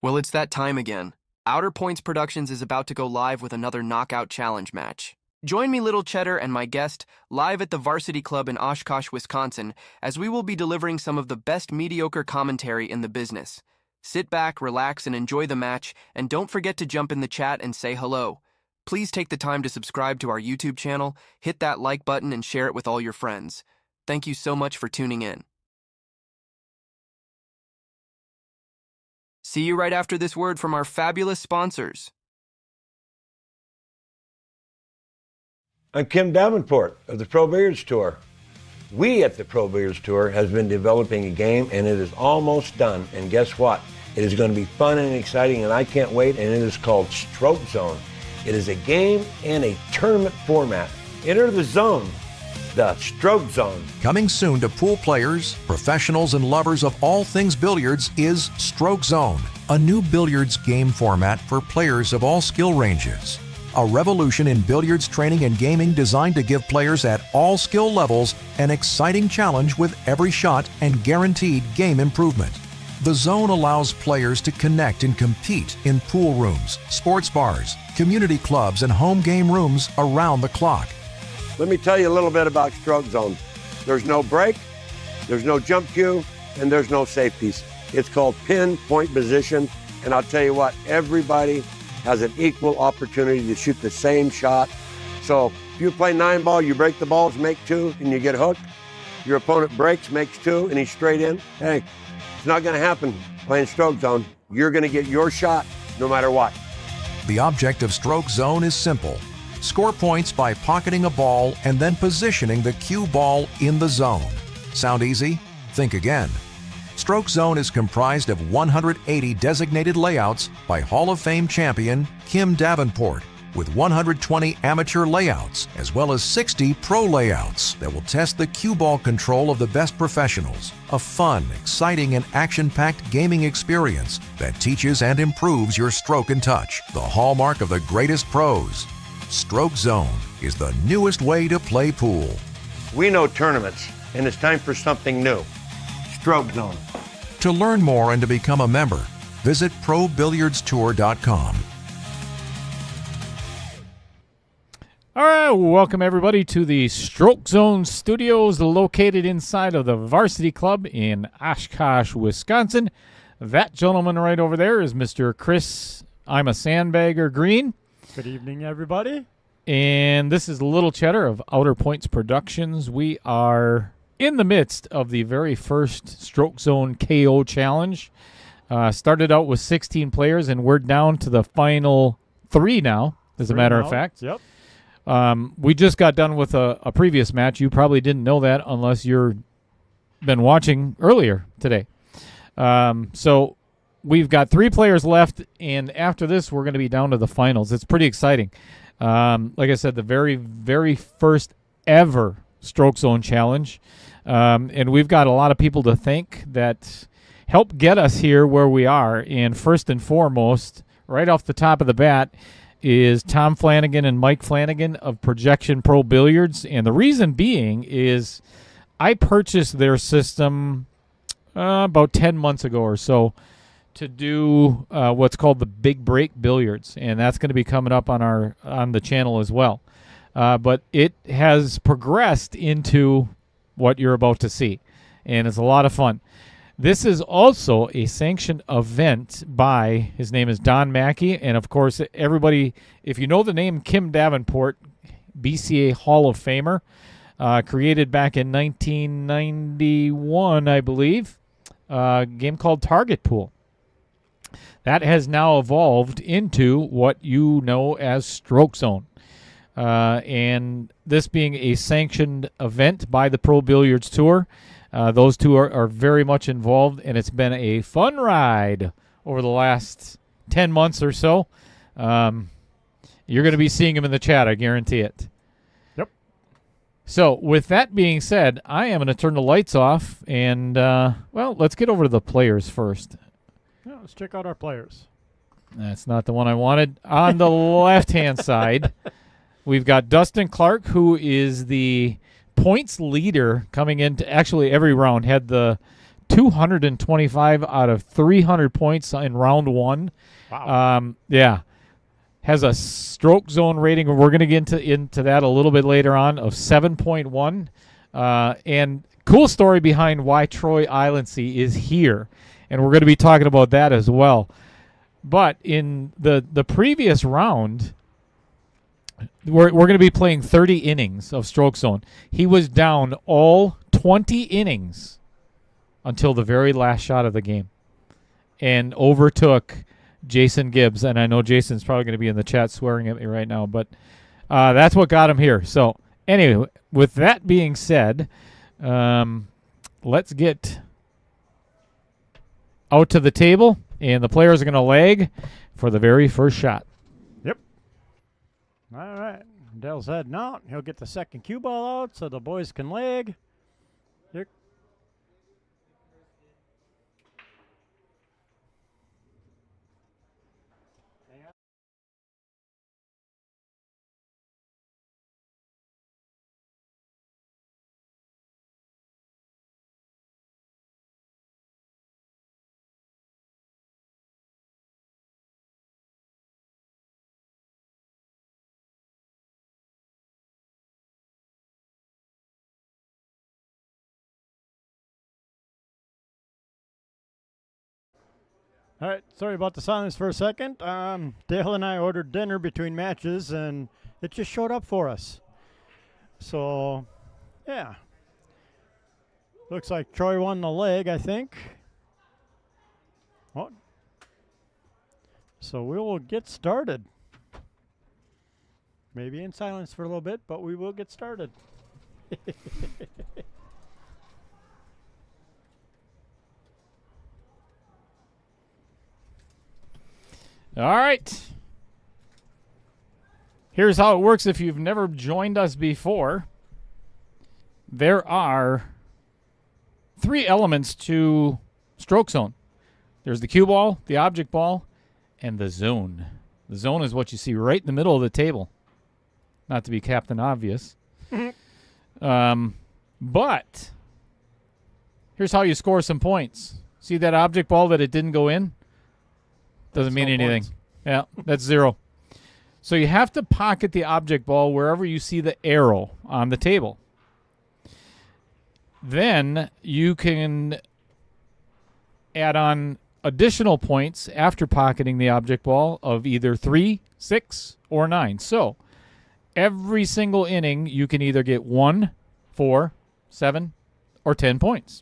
Well, it's that time again. Outer Points Productions is about to go live with another Knockout Challenge match. Join me, Little Cheddar, and my guest live at the Varsity Club in Oshkosh, Wisconsin, as we will be delivering some of the best mediocre commentary in the business. Sit back, relax, and enjoy the match, and don't forget to jump in the chat and say hello. Please take the time to subscribe to our YouTube channel, hit that like button, and share it with all your friends. Thank you so much for tuning in. See you right after this word from our fabulous sponsors. I'm Kim Davenport of the Pro Billiards Tour. We at the Pro Billiards Tour has been developing a game, and it is almost done. And guess what? It is going to be fun and exciting, and I can't wait, and it is called Stroke Zone. It is a game and a tournament format. Enter the zone, the Stroke Zone. Coming soon to pool players, professionals, and lovers of all things billiards is Stroke Zone, a new billiards game format for players of all skill ranges. A revolution in billiards training and gaming designed to give players at all skill levels an exciting challenge with every shot and guaranteed game improvement. The zone allows players to connect and compete in pool rooms, sports bars, community clubs, and home game rooms around the clock. Let me tell you a little bit about Stroke Zone. There's no break, there's no jump cue, and there's no safe piece. It's called pinpoint position, and I'll tell you what, everybody has an equal opportunity to shoot the same shot. So if you play 9-ball, you break the balls, make 2, and you get hooked. Your opponent breaks, makes 2, and he's straight in. Hey, it's not going to happen playing Stroke Zone. You're going to get your shot no matter what. The object of Stroke Zone is simple. Score points by pocketing a ball and then positioning the cue ball in the zone. Sound easy? Think again. Stroke Zone is comprised of 180 designated layouts by Hall of Fame champion Kim Davenport, with 120 amateur layouts, as well as 60 pro layouts that will test the cue ball control of the best professionals. A fun, exciting, and action-packed gaming experience that teaches and improves your stroke and touch, the hallmark of the greatest pros. Stroke Zone is the newest way to play pool. We know tournaments, and it's time for something new. Stroke Zone. To learn more and to become a member, visit ProBilliardsTour.com. All right, welcome everybody to the Stroke Zone Studios located inside of the Varsity Club in Oshkosh, Wisconsin. That gentleman right over there is Mr. Chris, I'm a Sandbagger Green. Good evening, everybody. And this is Little Cheddar of Outer Points Productions. We are in the midst of the very first Stroke Zone KO Challenge. Started out with 16 players, and we're down to the final 3 now, as a matter of fact. Yep. We just got done with a previous match. You probably didn't know that unless you've been watching earlier today. So we've got 3 players left, and after this, we're going to be down to the finals. It's pretty exciting. Like I said, the very, very first ever Stroke Zone Challenge. And we've got a lot of people to thank that helped get us here where we are. And first and foremost, right off the top of the bat, is Tom Flanagan and Mike Flanagan of Projection Pro Billiards. And the reason being is I purchased their system about 10 months ago or so to do what's called the Big Break Billiards. And that's going to be coming up on the channel as well. But it has progressed into what you're about to see, and it's a lot of fun. This is also a sanctioned event by, his name is Don Mackey, and of course, everybody, if you know the name Kim Davenport, BCA Hall of Famer, created back in 1991, I believe, a game called Target Pool. That has now evolved into what you know as Stroke Zone. And this being a sanctioned event by the Pro Billiards Tour, those two are very much involved, and it's been a fun ride over the last 10 months or so. You're going to be seeing them in the chat, I guarantee it. Yep. So with that being said, I am going to turn the lights off, and, well, let's get over to the players first. Yeah, let's check out our players. That's not the one I wanted. On the left-hand side, we've got Dustin Clark, who is the points leader coming into actually every round, had the 225 out of 300 points in round one. Wow. Yeah. Has a stroke zone rating, and we're going to get into that a little bit later on, of 7.1. And cool story behind why Troy Iloncaie is here, and we're going to be talking about that as well. But in the previous round, we're going to be playing 30 innings of stroke zone. He was down all 20 innings until the very last shot of the game and overtook Jason Gibbs. And I know Jason's probably going to be in the chat swearing at me right now, but that's what got him here. So anyway, with that being said, let's get out to the table, and the players are going to lag for the very first shot. Yep. All right. Dell's heading out. He'll get the second cue ball out so the boys can lag. Here. All right, sorry about the silence for a second. Dale and I ordered dinner between matches, and it just showed up for us. So, yeah. Looks like Troy won the leg, I think. Oh. So we will get started. Maybe in silence for a little bit, but we will get started. All right. Here's how it works if you've never joined us before. There are 3 elements to stroke zone. There's the cue ball, the object ball, and the zone. The zone is what you see right in the middle of the table. Not to be Captain Obvious. But here's how you score some points. See that object ball that it didn't go in? Doesn't mean anything. Points. Yeah, that's 0. So you have to pocket the object ball wherever you see the arrow on the table. Then you can add on additional points after pocketing the object ball of either 3, 6, or 9. So every single inning you can either get 1, 4, 7, or 10 points.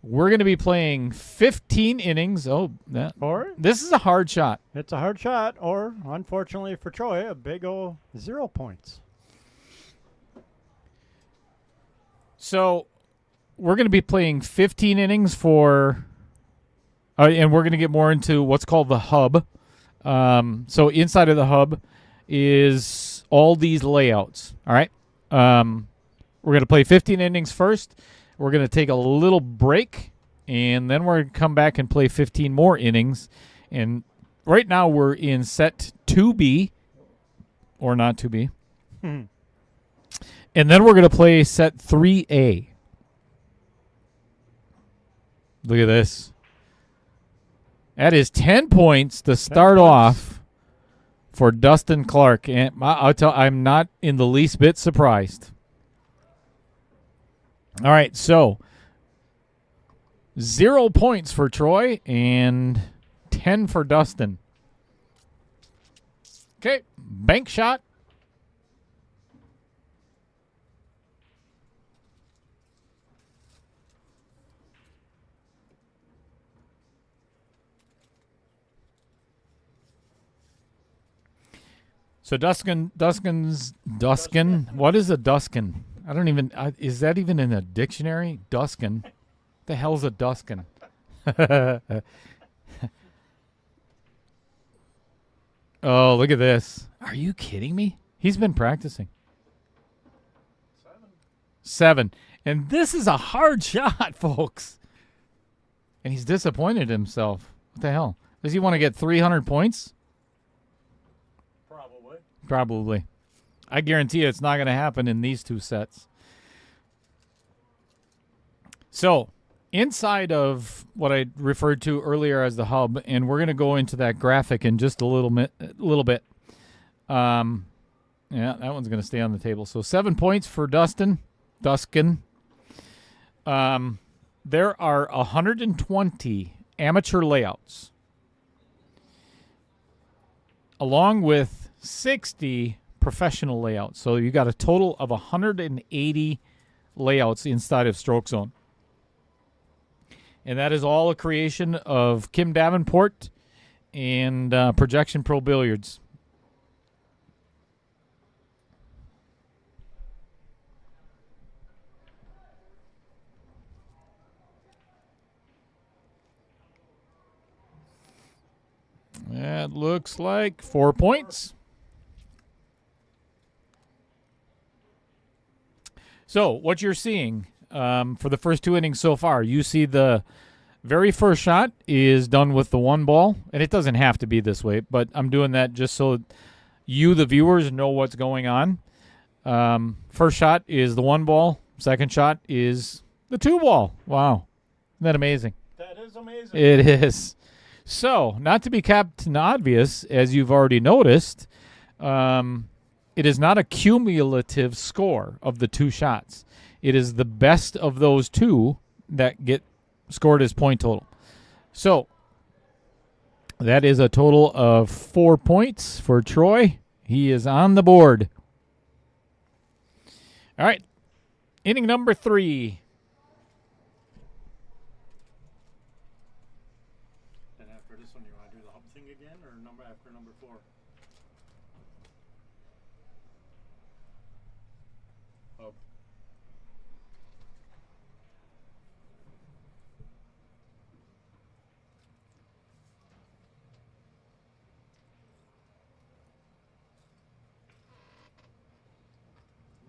We're going to be playing 15 innings. Oh, Or this is a hard shot. it's a hard shot, or unfortunately for Troy, a big ol' 0 points. So we're going to be playing 15 innings for, and we're going to get more into what's called the hub. So inside of the hub is all these layouts. All right. We're going to play 15 innings first. We're going to take a little break, and then we're going to come back and play 15 more innings. And right now we're in set 2B, or not 2B. And then we're going to play set 3A. Look at this. That is 10 points to start off for Dustin Clark. And I'm not in the least bit surprised. All right, so 0 points for Troy and 10 for Dustin. Okay, bank shot. So Duskin. What is a Duskin? I don't even. Is that even in a dictionary? Duskin. The hell's a Duskin? Oh, look at this. Are you kidding me? He's been practicing. 7. And this is a hard shot, folks. And he's disappointed himself. What the hell? Does he want to get 300 points? Probably. I guarantee you it's not going to happen in these 2 sets. So, inside of what I referred to earlier as the hub, and we're going to go into that graphic in just a little bit. Yeah, that one's going to stay on the table. So 7 points for Dustin. There are 120 amateur layouts, along with 60 professional layouts. So you got a total of 180 layouts inside of Stroke Zone. And that is all a creation of Kim Davenport and Projection Pro Billiards. That looks like 4 points. So what you're seeing for the first 2 innings so far, you see the very first shot is done with the 1 ball, and it doesn't have to be this way, but I'm doing that just so you, the viewers, know what's going on. First shot is the 1 ball. Second shot is the 2 ball. Wow. Isn't that amazing? That is amazing. It is. So, not to be Captain Obvious, as you've already noticed, it is not a cumulative score of the 2 shots. It is the best of those 2 that get scored as point total. So, that is a total of 4 points for Troy. He is on the board. All right. Inning number 3. And after this one, you want to do the hub thing again, or after number 4? Hub.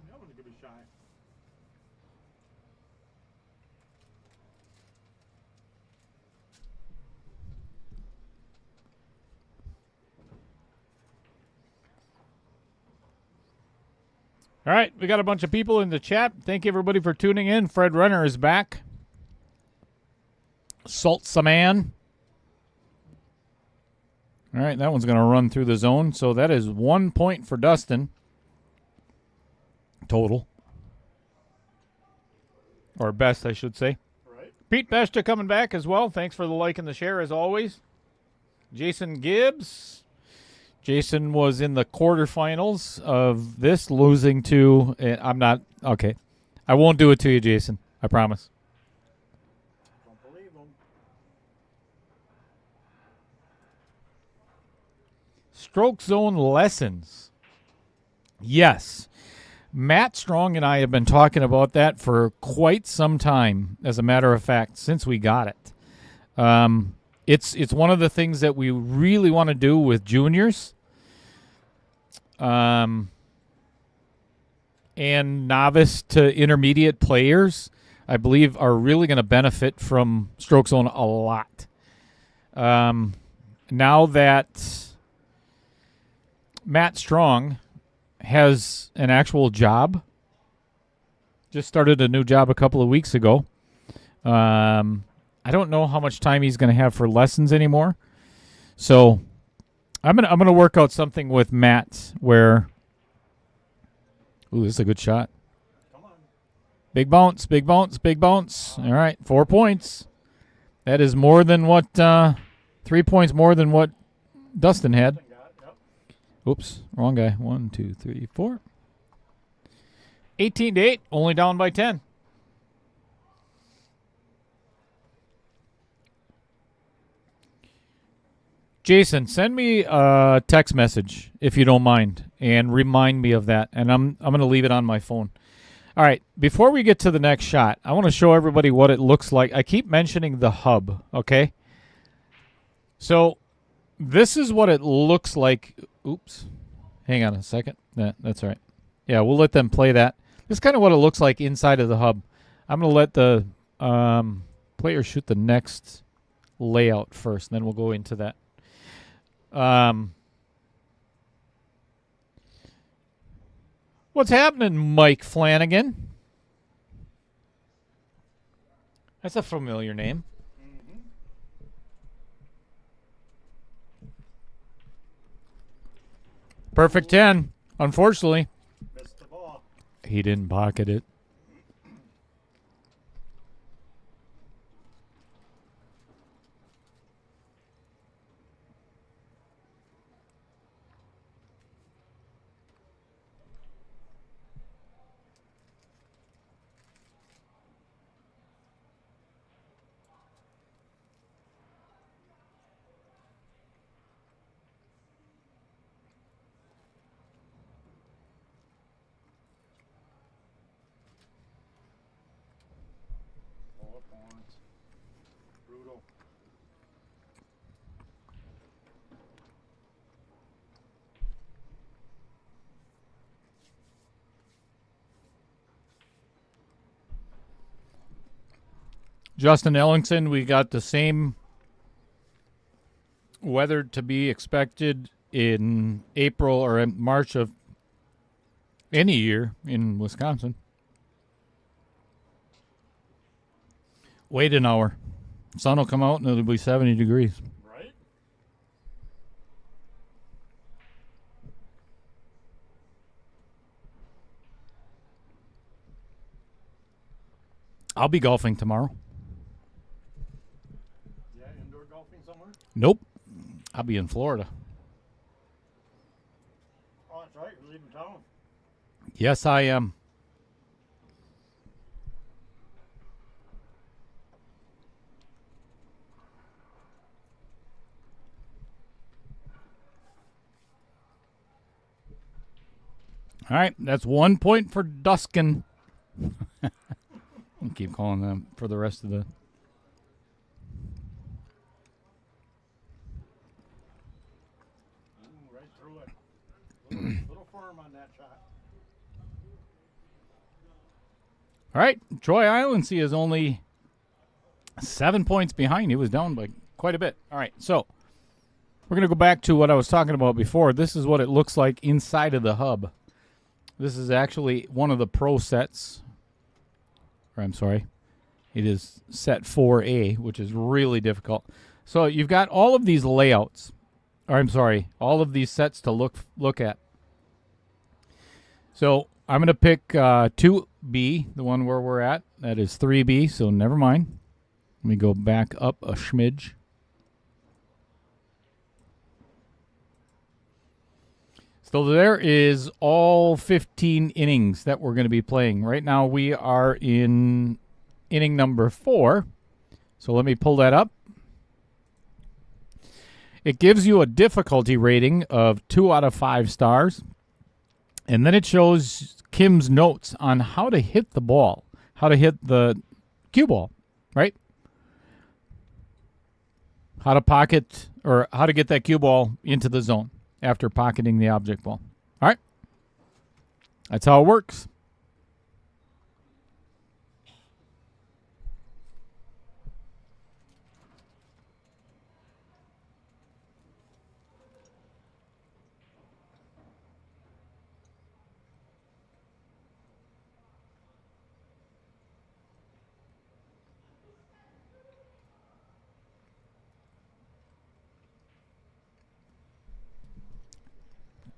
That one could be shy. All right, we got a bunch of people in the chat. Thank you, everybody, for tuning in. Fred Renner is back. Salt Saman. All right, that one's going to run through the zone. So that is 1 point for Dustin. Total. Or best, I should say. Right. Pete Besta coming back as well. Thanks for the like and the share, as always. Jason Gibbs. Jason was in the quarterfinals of this, losing to... I'm not... Okay. I won't do it to you, Jason. I promise. Don't believe him. Stroke Zone lessons. Yes. Matt Strong and I have been talking about that for quite some time, as a matter of fact, since we got it. It's one of the things that we really want to do with juniors and novice to intermediate players, I believe, are really going to benefit from Stroke Zone a lot. Now that Matt Strong has an actual job, just started a new job a couple of weeks ago. I don't know how much time he's going to have for lessons anymore. So I'm gonna work out something with Matt where... Ooh, this is a good shot. Come on. Big bounce, big bounce, big bounce. All right, 4 points. That is more than what... 3 points more than what Dustin had. Yep. Oops, wrong guy. 1, 2, 3, 4. 18-8, only down by 10. Jason, send me a text message if you don't mind, and remind me of that. And I'm going to leave it on my phone. All right, before we get to the next shot, I want to show everybody what it looks like. I keep mentioning the hub, okay? So this is what it looks like. Oops. Hang on a second. That's all right. Yeah, we'll let them play that. This is kind of what it looks like inside of the hub. I'm going to let the player shoot the next layout first, and then we'll go into that. What's happening, Mike Flanagan? That's a familiar name. Perfect 10. Unfortunately, Missed the ball. he didn't pocket it. Brutal. Justin Ellingson, we got the same weather to be expected in April or in March of any year in Wisconsin. Wait an hour. Sun will come out and it'll be 70 degrees. Right? I'll be golfing tomorrow. Yeah, indoor golfing somewhere? Nope. I'll be in Florida. Oh, that's right. You're leaving town. Yes, I am. All right, that's 1 point for Dustin. I'll keep calling them for the rest of the. Ooh, right through it. Little firm on that shot. All right, Troy Islandsea is only 7 points behind. He was down by quite a bit. All right, so we're going to go back to what I was talking about before. This is what it looks like inside of the hub. This is actually one of the pro sets. Or I'm sorry. It is set 4A, which is really difficult. So you've got all of these layouts. Or I'm sorry, all of these sets to look at. So I'm going to pick 2B, the one where we're at. That is 3B, so never mind. Let me go back up a smidge. So there is all 15 innings that we're going to be playing. Right now we are in inning number 4. So let me pull that up. It gives you a difficulty rating of 2 out of 5 stars. And then it shows Kim's notes on how to hit the ball, how to hit the cue ball, right? How to pocket or how to get that cue ball into the zone after pocketing the object ball. All right. That's how it works.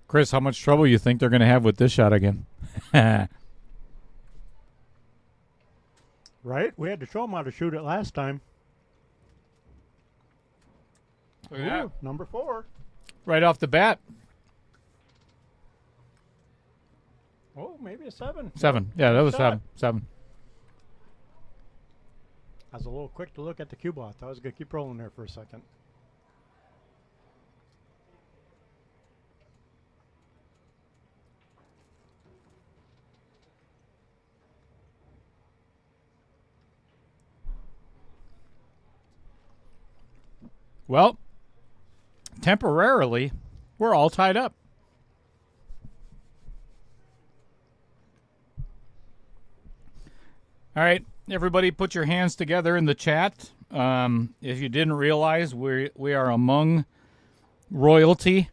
Chris, how much trouble you think they're going to have with this shot again? Right? We had to show them how to shoot it last time. Look at that. Ooh, number 4. Right off the bat. Oh, maybe a 7. 7. Yeah, that was Shot. 7. I was a little quick to look at the cue ball. I thought I was going to keep rolling there for a second. Well, temporarily, we're all tied up. All right, everybody put your hands together in the chat. If you didn't realize, we are among royalty.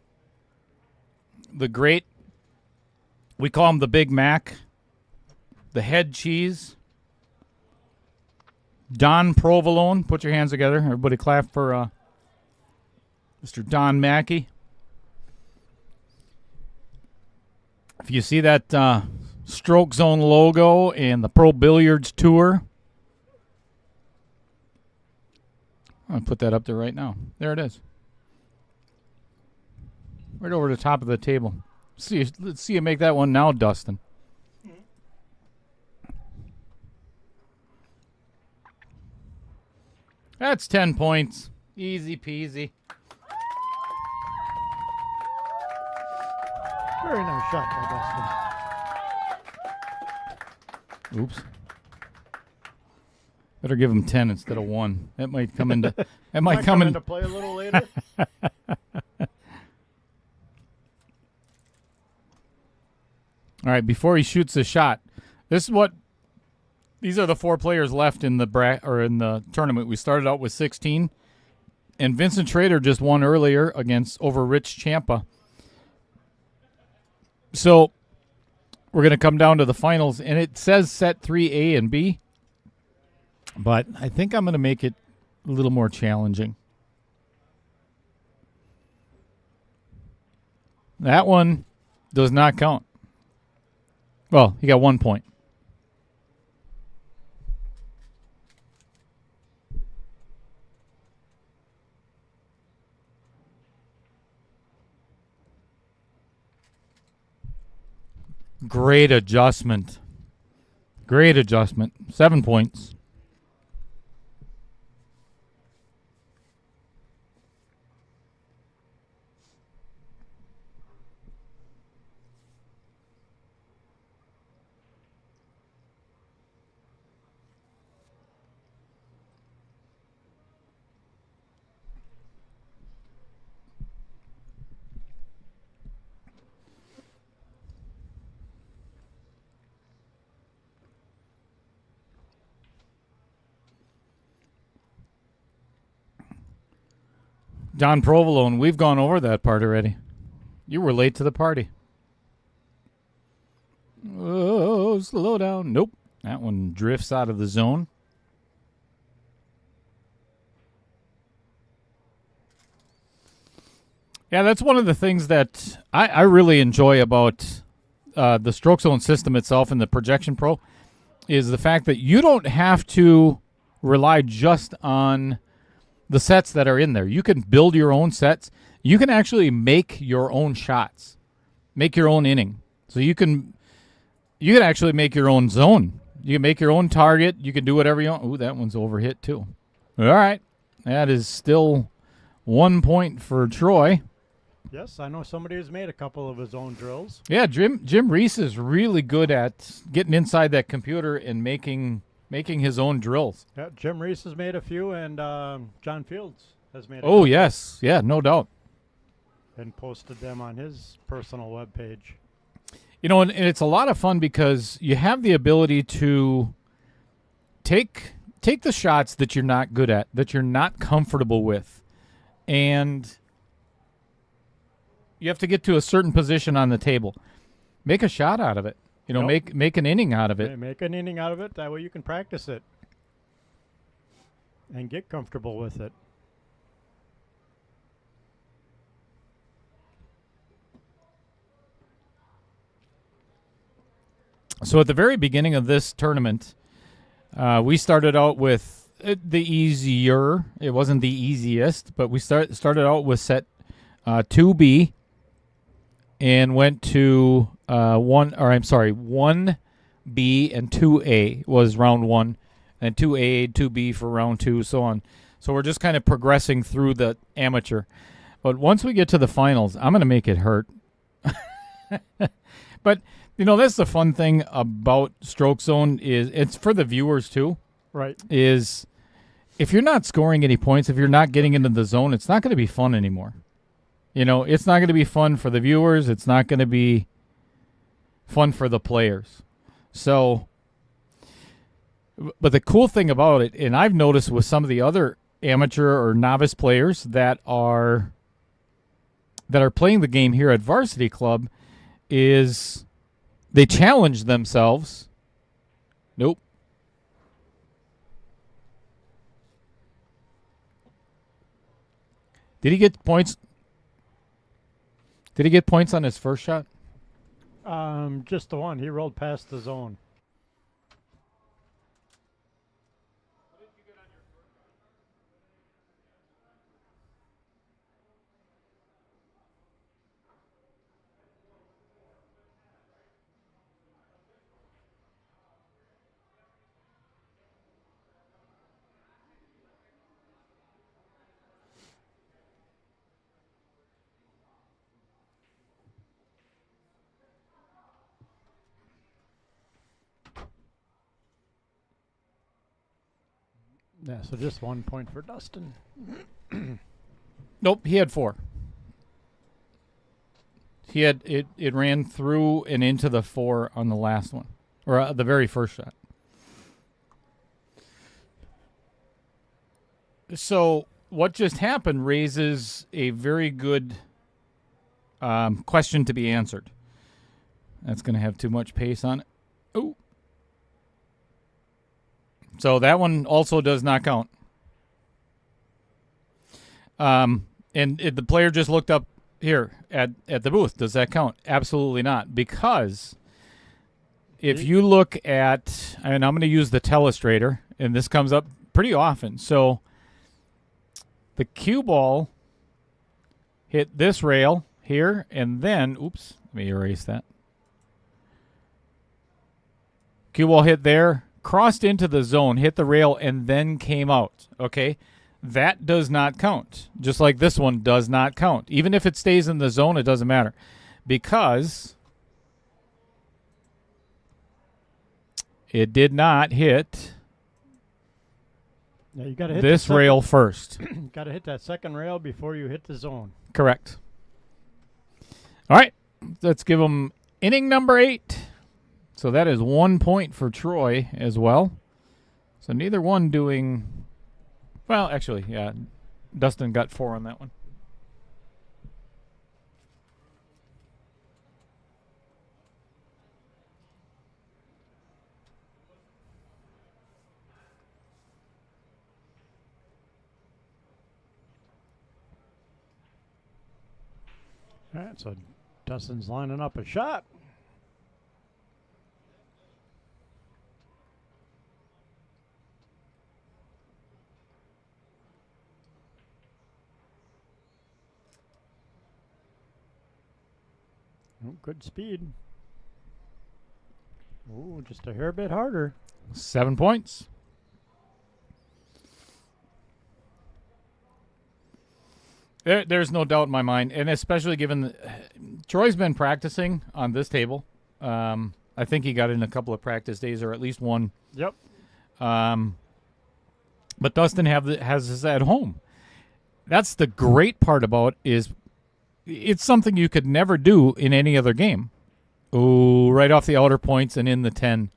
The great, we call him the Big Mac, the head cheese, Don Provolone. Put your hands together. Everybody clap for Mr. Don Mackey. If you see that Stroke Zone logo and the Pro Billiards Tour, I'm going to put that up there right now. There it is. Right over the top of the table. Let's see you make that one now, Dustin. That's 10 points. Easy peasy. Very nice shot by Dustin. Oops. Better give him 10 instead of 1. That might come into into play a little later. All right, before he shoots the shot, these are the 4 players left in the tournament. We started out with 16, and Vincent Schrader just won earlier over Rich Champa. So we're going to come down to the finals, and it says set 3A and B, but I think I'm going to make it a little more challenging. That one does not count. Well, he got 1 point. Great adjustment. 7 points. Don Provolone, we've gone over that part already. You were late to the party. Oh, slow down. Nope. That one drifts out of the zone. Yeah, that's one of the things that I really enjoy about the Stroke Zone system itself and the Projection Pro is the fact that you don't have to rely just on the sets that are in there. You can build your own sets. You can actually make your own shots, make your own inning. So you can actually make your own zone. You can make your own target. You can do whatever you want. Ooh, that one's overhit too. All right. That is still 1 point for Troy. Yes, I know somebody who's made a couple of his own drills. Yeah, Jim Reese is really good at getting inside that computer and making his own drills. Yeah, Jim Reese has made a few, and John Fields has made a couple. Yes. Yeah, no doubt. And posted them on his personal webpage. You know, and it's a lot of fun because you have the ability to take the shots that you're not good at, that you're not comfortable with, and you have to get to a certain position on the table. Make a shot out of it. You know, make an inning out of it. Make an inning out of it. That way you can practice it and get comfortable with it. So at the very beginning of this tournament, we started out with the easier. It wasn't the easiest, but we started out with set 2B and went to 1B and 2A was round 1, and 2A, 2B for round 2, so on. So we're just kind of progressing through the amateur. But once we get to the finals, I'm going to make it hurt. But, you know, that's the fun thing about Stroke Zone is it's for the viewers too. Right. Is if you're not scoring any points, if you're not getting into the zone, it's not going to be fun anymore. You know, it's not going to be fun for the viewers. It's not going to be fun for the players. So, but the cool thing about it, and I've noticed with some of the other amateur or novice players that are playing the game here at Varsity Club, is they challenge themselves. Nope. Did he get points? Did he get points on his first shot? Just the one. He rolled past the zone. Yeah, so just 1 point for Dustin. Nope, he had 4. He had it ran through and into the 4 on the last one, or the very first shot. So what just happened raises a very good question to be answered. That's going to have too much pace on it. Oh. So that one also does not count. And the player just looked up here at the booth. Does that count? Absolutely not. Because if you look at, and I'm going to use the telestrator, and this comes up pretty often. So the cue ball hit this rail here, and then, oops, let me erase that. Cue ball hit there, crossed into the zone, hit the rail, and then came out. Okay? That does not count. Just like this one does not count. Even if it stays in the zone, it doesn't matter. Because it did not hit Yeah, you got to hit this rail first. Got to hit that second rail before you hit the zone. Correct. All right. Let's give them inning number 8. So that is 1 point for Troy as well. So neither one doing, well, actually, yeah, Dustin got 4 on that one. All right, so Dustin's lining up a shot. Oh, good speed. Oh, just a hair bit harder. 7 points. There's no doubt in my mind, and especially given Troy's been practicing on this table. I think he got in a couple of practice days, or at least one. Yep. But Dustin has this at home. That's the great part about is it's something you could never do in any other game. Oh, right off the outer points and in the 10.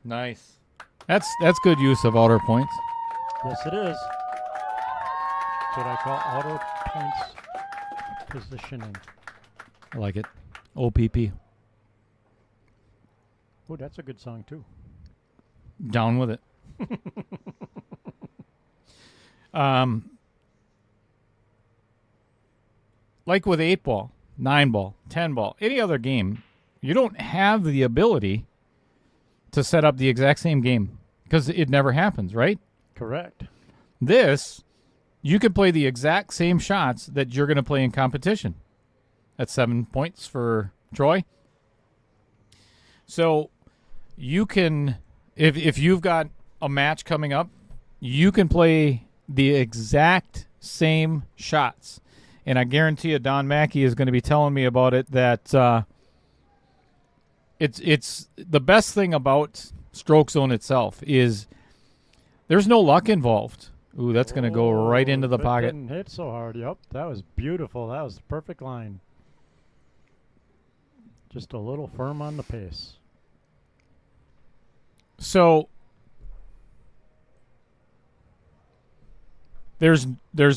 Nice. That's good use of outer points. Yes, it is. That's what I call outer points positioning. I like it. OPP. Oh, that's a good song, too. Down with it. Like with 8 ball, 9 ball, 10 ball, any other game, you don't have the ability to set up the exact same game because it never happens, right? Correct. This, you could play the exact same shots that you're going to play in competition. That's 7 points for Troy. So you can, if you've got a match coming up, you can play the exact same shots. And I guarantee you Don Mackey is going to be telling me about it, that it's the best thing about Stroke Zone itself is there's no luck involved. Ooh, that's going to go right into the that pocket. Didn't hit so hard. Yep, that was beautiful. That was the perfect line. Just a little firm on the pace. So there's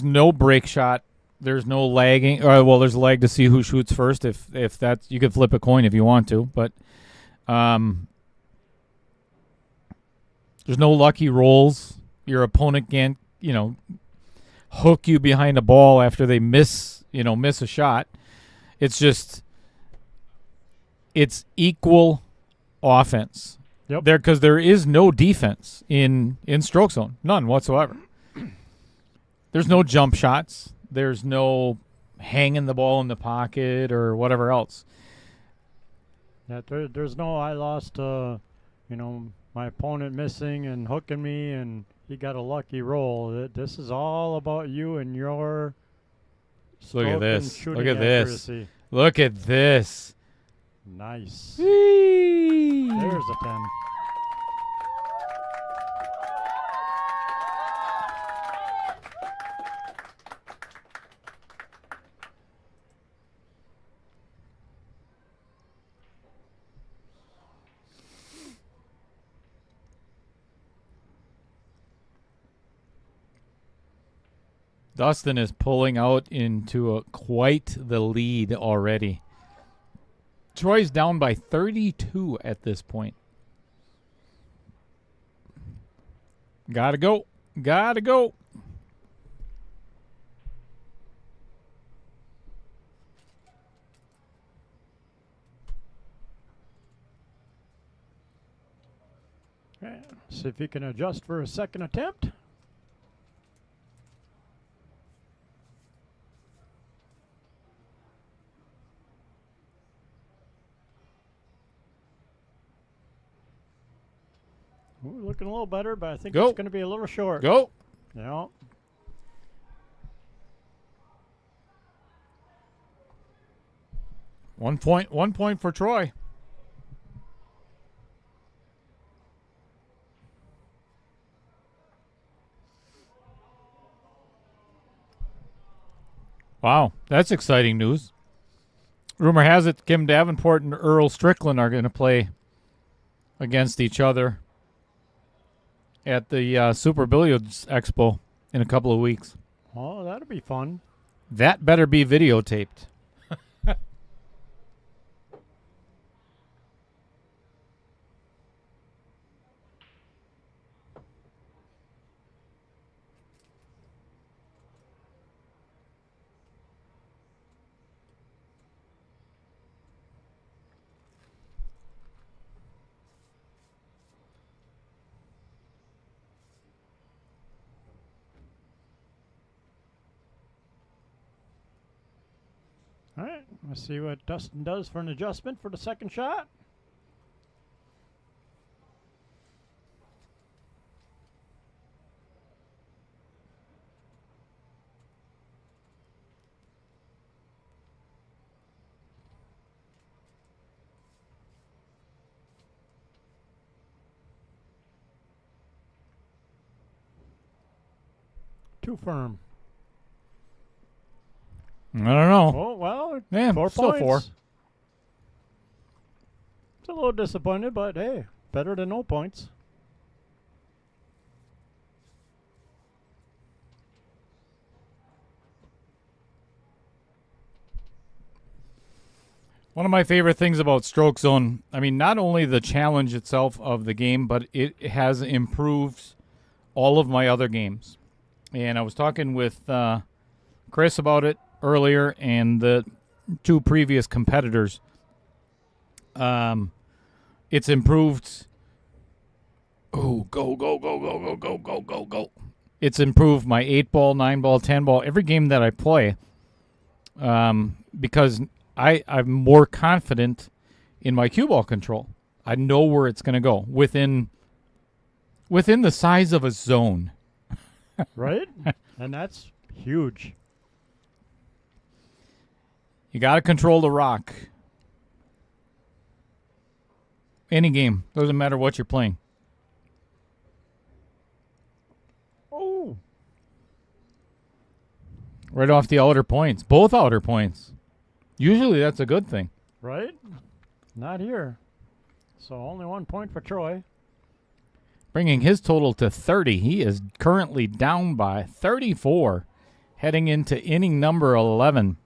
no break shot. There's no lagging. Well, there's a lag to see who shoots first. If that's, you could flip a coin if you want to, but There's no lucky rolls. Your opponent can't, hook you behind a ball after they miss a shot. It's just, it's equal offense. Yep. Because there is no defense in stroke zone, none whatsoever. There's no jump shots. There's no hanging the ball in the pocket or whatever else. Yeah, there's no I lost, my opponent missing and hooking me and he got a lucky roll. This is all about you and your Look at stroke and this. shooting Look at this. accuracy. Look at this. Nice. Whee! There's a 10. Dustin is pulling out into quite the lead already. Troy's down by 32 at this point. Gotta go. Gotta go. Okay, see if he can adjust for a second attempt. We're looking a little better, but I think Go. it's going to be a little short. Go. Yeah. One point for Troy. Wow, that's exciting news. Rumor has it Kim Davenport and Earl Strickland are going to play against each other at the Super Billiards Expo in a couple of weeks. Oh, that'll be fun. That better be videotaped. All right, let's see what Dustin does for an adjustment for the second shot. Too firm. I don't know. Oh, well, Yeah, 4 still points. 4. It's a little disappointed, but hey, better than no points. One of my favorite things about Stroke Zone, I mean, not only the challenge itself of the game, but it has improved all of my other games. And I was talking with Chris about it earlier and the 2 previous competitors. It's improved. Oh, go. It's improved my 8-ball, 9-ball, 10-ball, every game that I play, because I'm more confident in my cue ball control. I know where it's going to go within the size of a zone. Right? And that's huge. You got to control the rock. Any game. Doesn't matter what you're playing. Oh. Right off the outer points. Both outer points. Usually that's a good thing. Right? Not here. So only 1 point for Troy. Bringing his total to 30. He is currently down by 34, heading into inning number 11.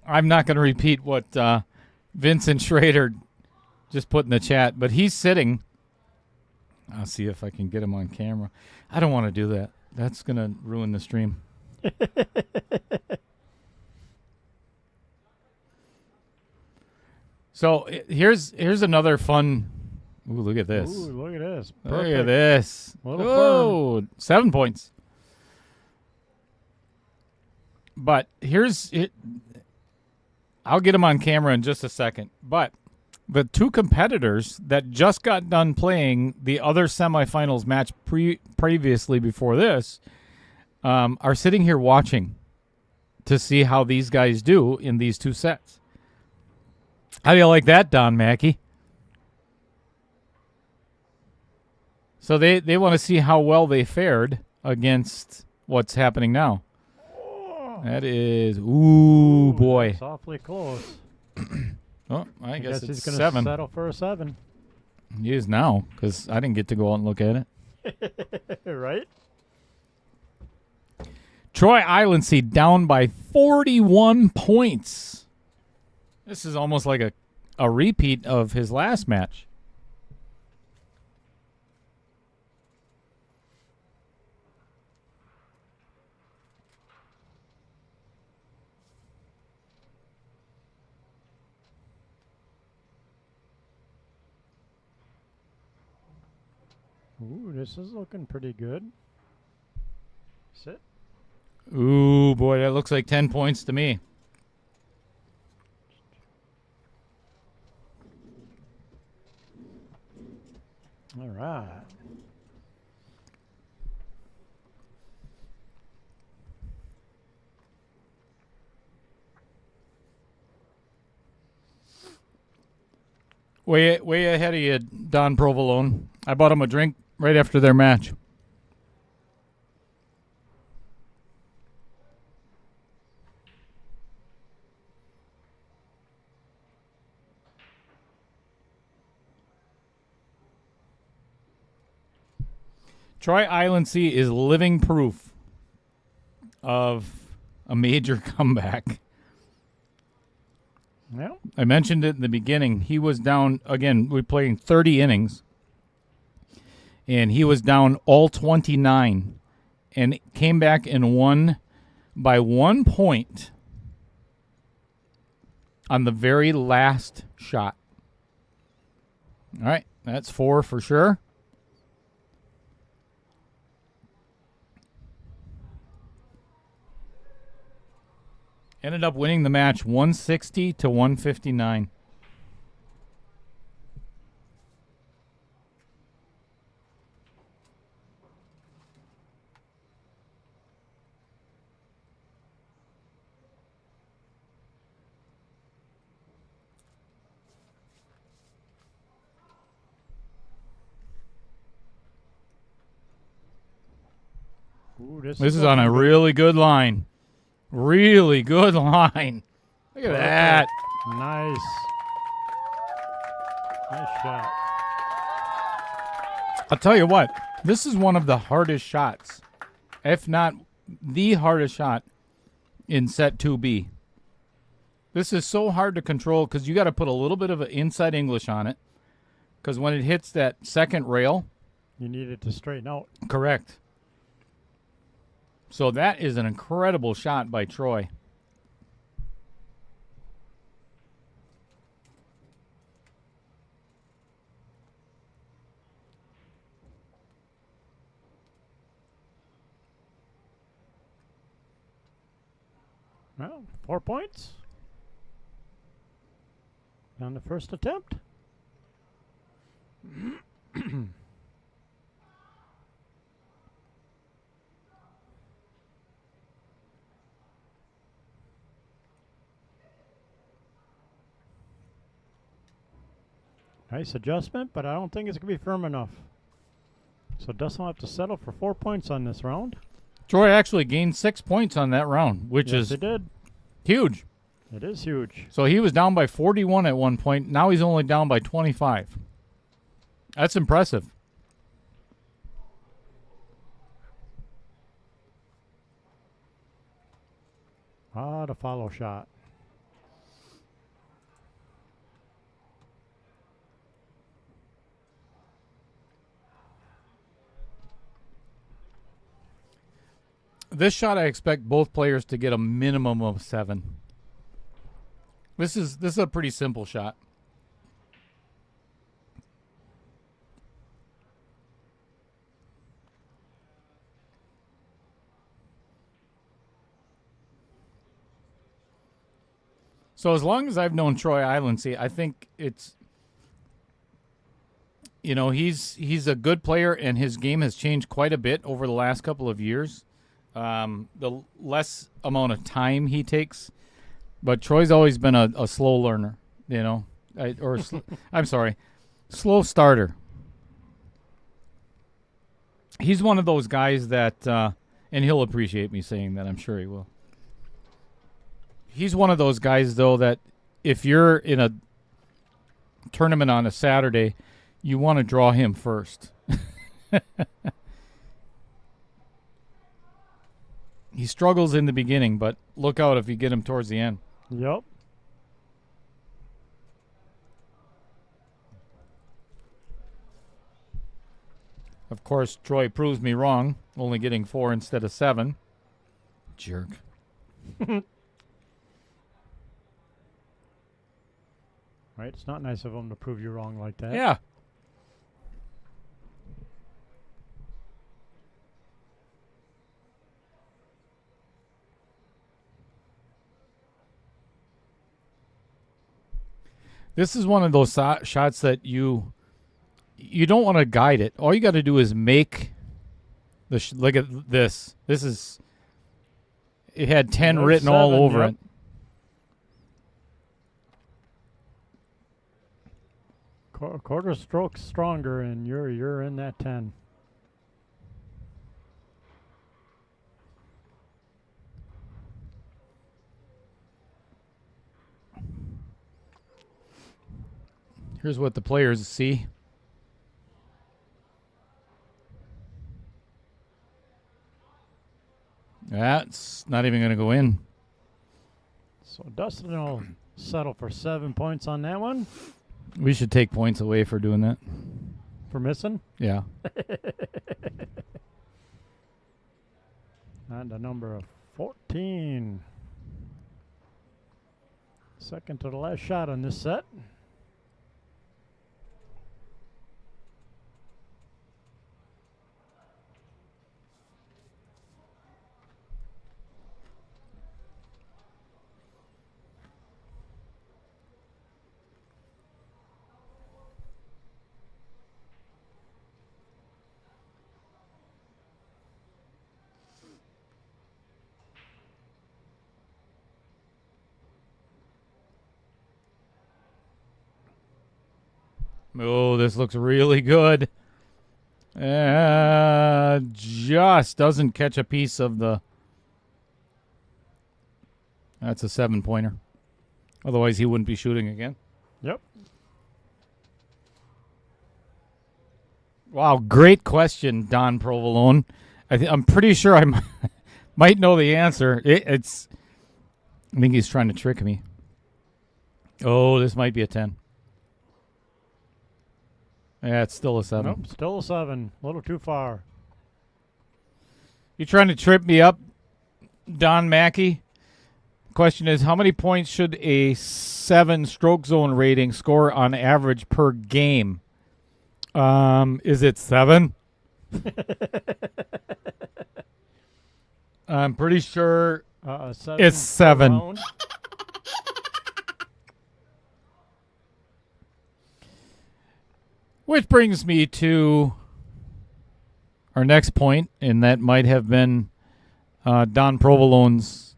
I'm not going to repeat what Vincent Schrader just put in the chat, but he's sitting. I'll see if I can get him on camera. I don't want to do that. That's going to ruin the stream. So here's another fun. Ooh, look at this. Ooh, look at this. Look Perfect. at this. Little Oh, 7 points. But here's it. I'll get him on camera in just a second. But the two competitors that just got done playing the other semifinals match previously before this are sitting here watching to see how these guys do in these two sets. How do you like that, Don Mackey? So they want to see how well they fared against what's happening now. That is, ooh, boy. That's awfully close. Oh, I guess he's it's going 7. to settle for a 7. He is now, because I didn't get to go out and look at it. Right? Troy Islandsea down by 41 points. This is almost like a repeat of his last match. Ooh, this is looking pretty good. Sit. Ooh, boy, that looks like 10 points to me. All right. Way ahead of you, Don Provolone. I bought him a drink right after their match. Troy Islandsea is living proof of a major comeback. Well, I mentioned it in the beginning. He was down, again, we're playing 30 innings, and he was down all 29 and came back and won by 1 point on the very last shot. All right, that's 4 for sure. Ended up winning the match 160 to 159. ooh, this This is on a looking really good line. Really good line. Look at that. good. Nice. Nice shot. I'll tell you what, this is one of the hardest shots, if not the hardest shot in set 2B. This is so hard to control because you got to put a little bit of an inside English on it because when it hits that second rail. You need it to straighten out. Correct. So that is an incredible shot by Troy. Well, 4 points on the first attempt. Nice adjustment, but I don't think it's going to be firm enough. So Dustin will have to settle for 4 points on this round. Troy actually gained 6 points on that round, which Yes, is he did. huge. It is huge. So he was down by 41 at one point. Now he's only down by 25. That's impressive. Ah, the follow shot. This shot, I expect both players to get a minimum of 7. This is a pretty simple shot. So as long as I've known Troy Iloncaie, I think it's, he's a good player, and his game has changed quite a bit over the last couple of years. The less amount of time he takes, but Troy's always been a slow learner, I'm sorry, slow starter. He's one of those guys that, and he'll appreciate me saying that, I'm sure he will. He's one of those guys, though, that if you're in a tournament on a Saturday, you want to draw him first. He struggles in the beginning, but look out if you get him towards the end. Yep. Of course, Troy proves me wrong, only getting 4 instead of 7. Jerk. Right? It's not nice of him to prove you wrong like that. Yeah. This is one of those shots that you don't want to guide it. All you got to do is make the look at this. It had 10 written all over it. Quarter stroke stronger, and you're in that 10. Here's what the players see. That's not even going to go in. So Dustin will settle for 7 points on that one. We should take points away for doing that. For missing? Yeah. And a number of 14. Second to the last shot on this set. Oh, this looks really good. Just doesn't catch a piece of the... That's a 7-pointer. Otherwise, he wouldn't be shooting again. Yep. Wow, great question, Don Provolone. I'm pretty sure I might know the answer. I think he's trying to trick me. Oh, this might be a 10. Yeah, it's still a 7. Nope, still a 7. A little too far. You trying to trip me up, Don Mackey? Question is, how many points should a 7 stroke zone rating score on average per game? Is it 7? I'm pretty sure 7 it's 7. Around. Which brings me to our next point, and that might have been Don Provolone's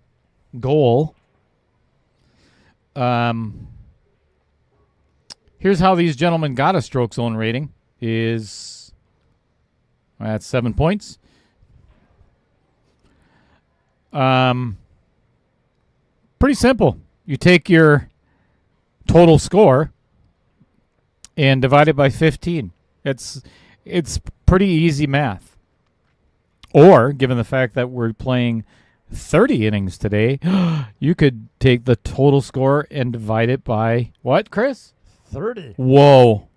goal. Here's how these gentlemen got a stroke zone rating. That's 7 points. Pretty simple. You take your total score and divide it by 15. It's pretty easy math. Or, given the fact that we're playing 30 innings today, you could take the total score and divide it by what, Chris? 30. Whoa.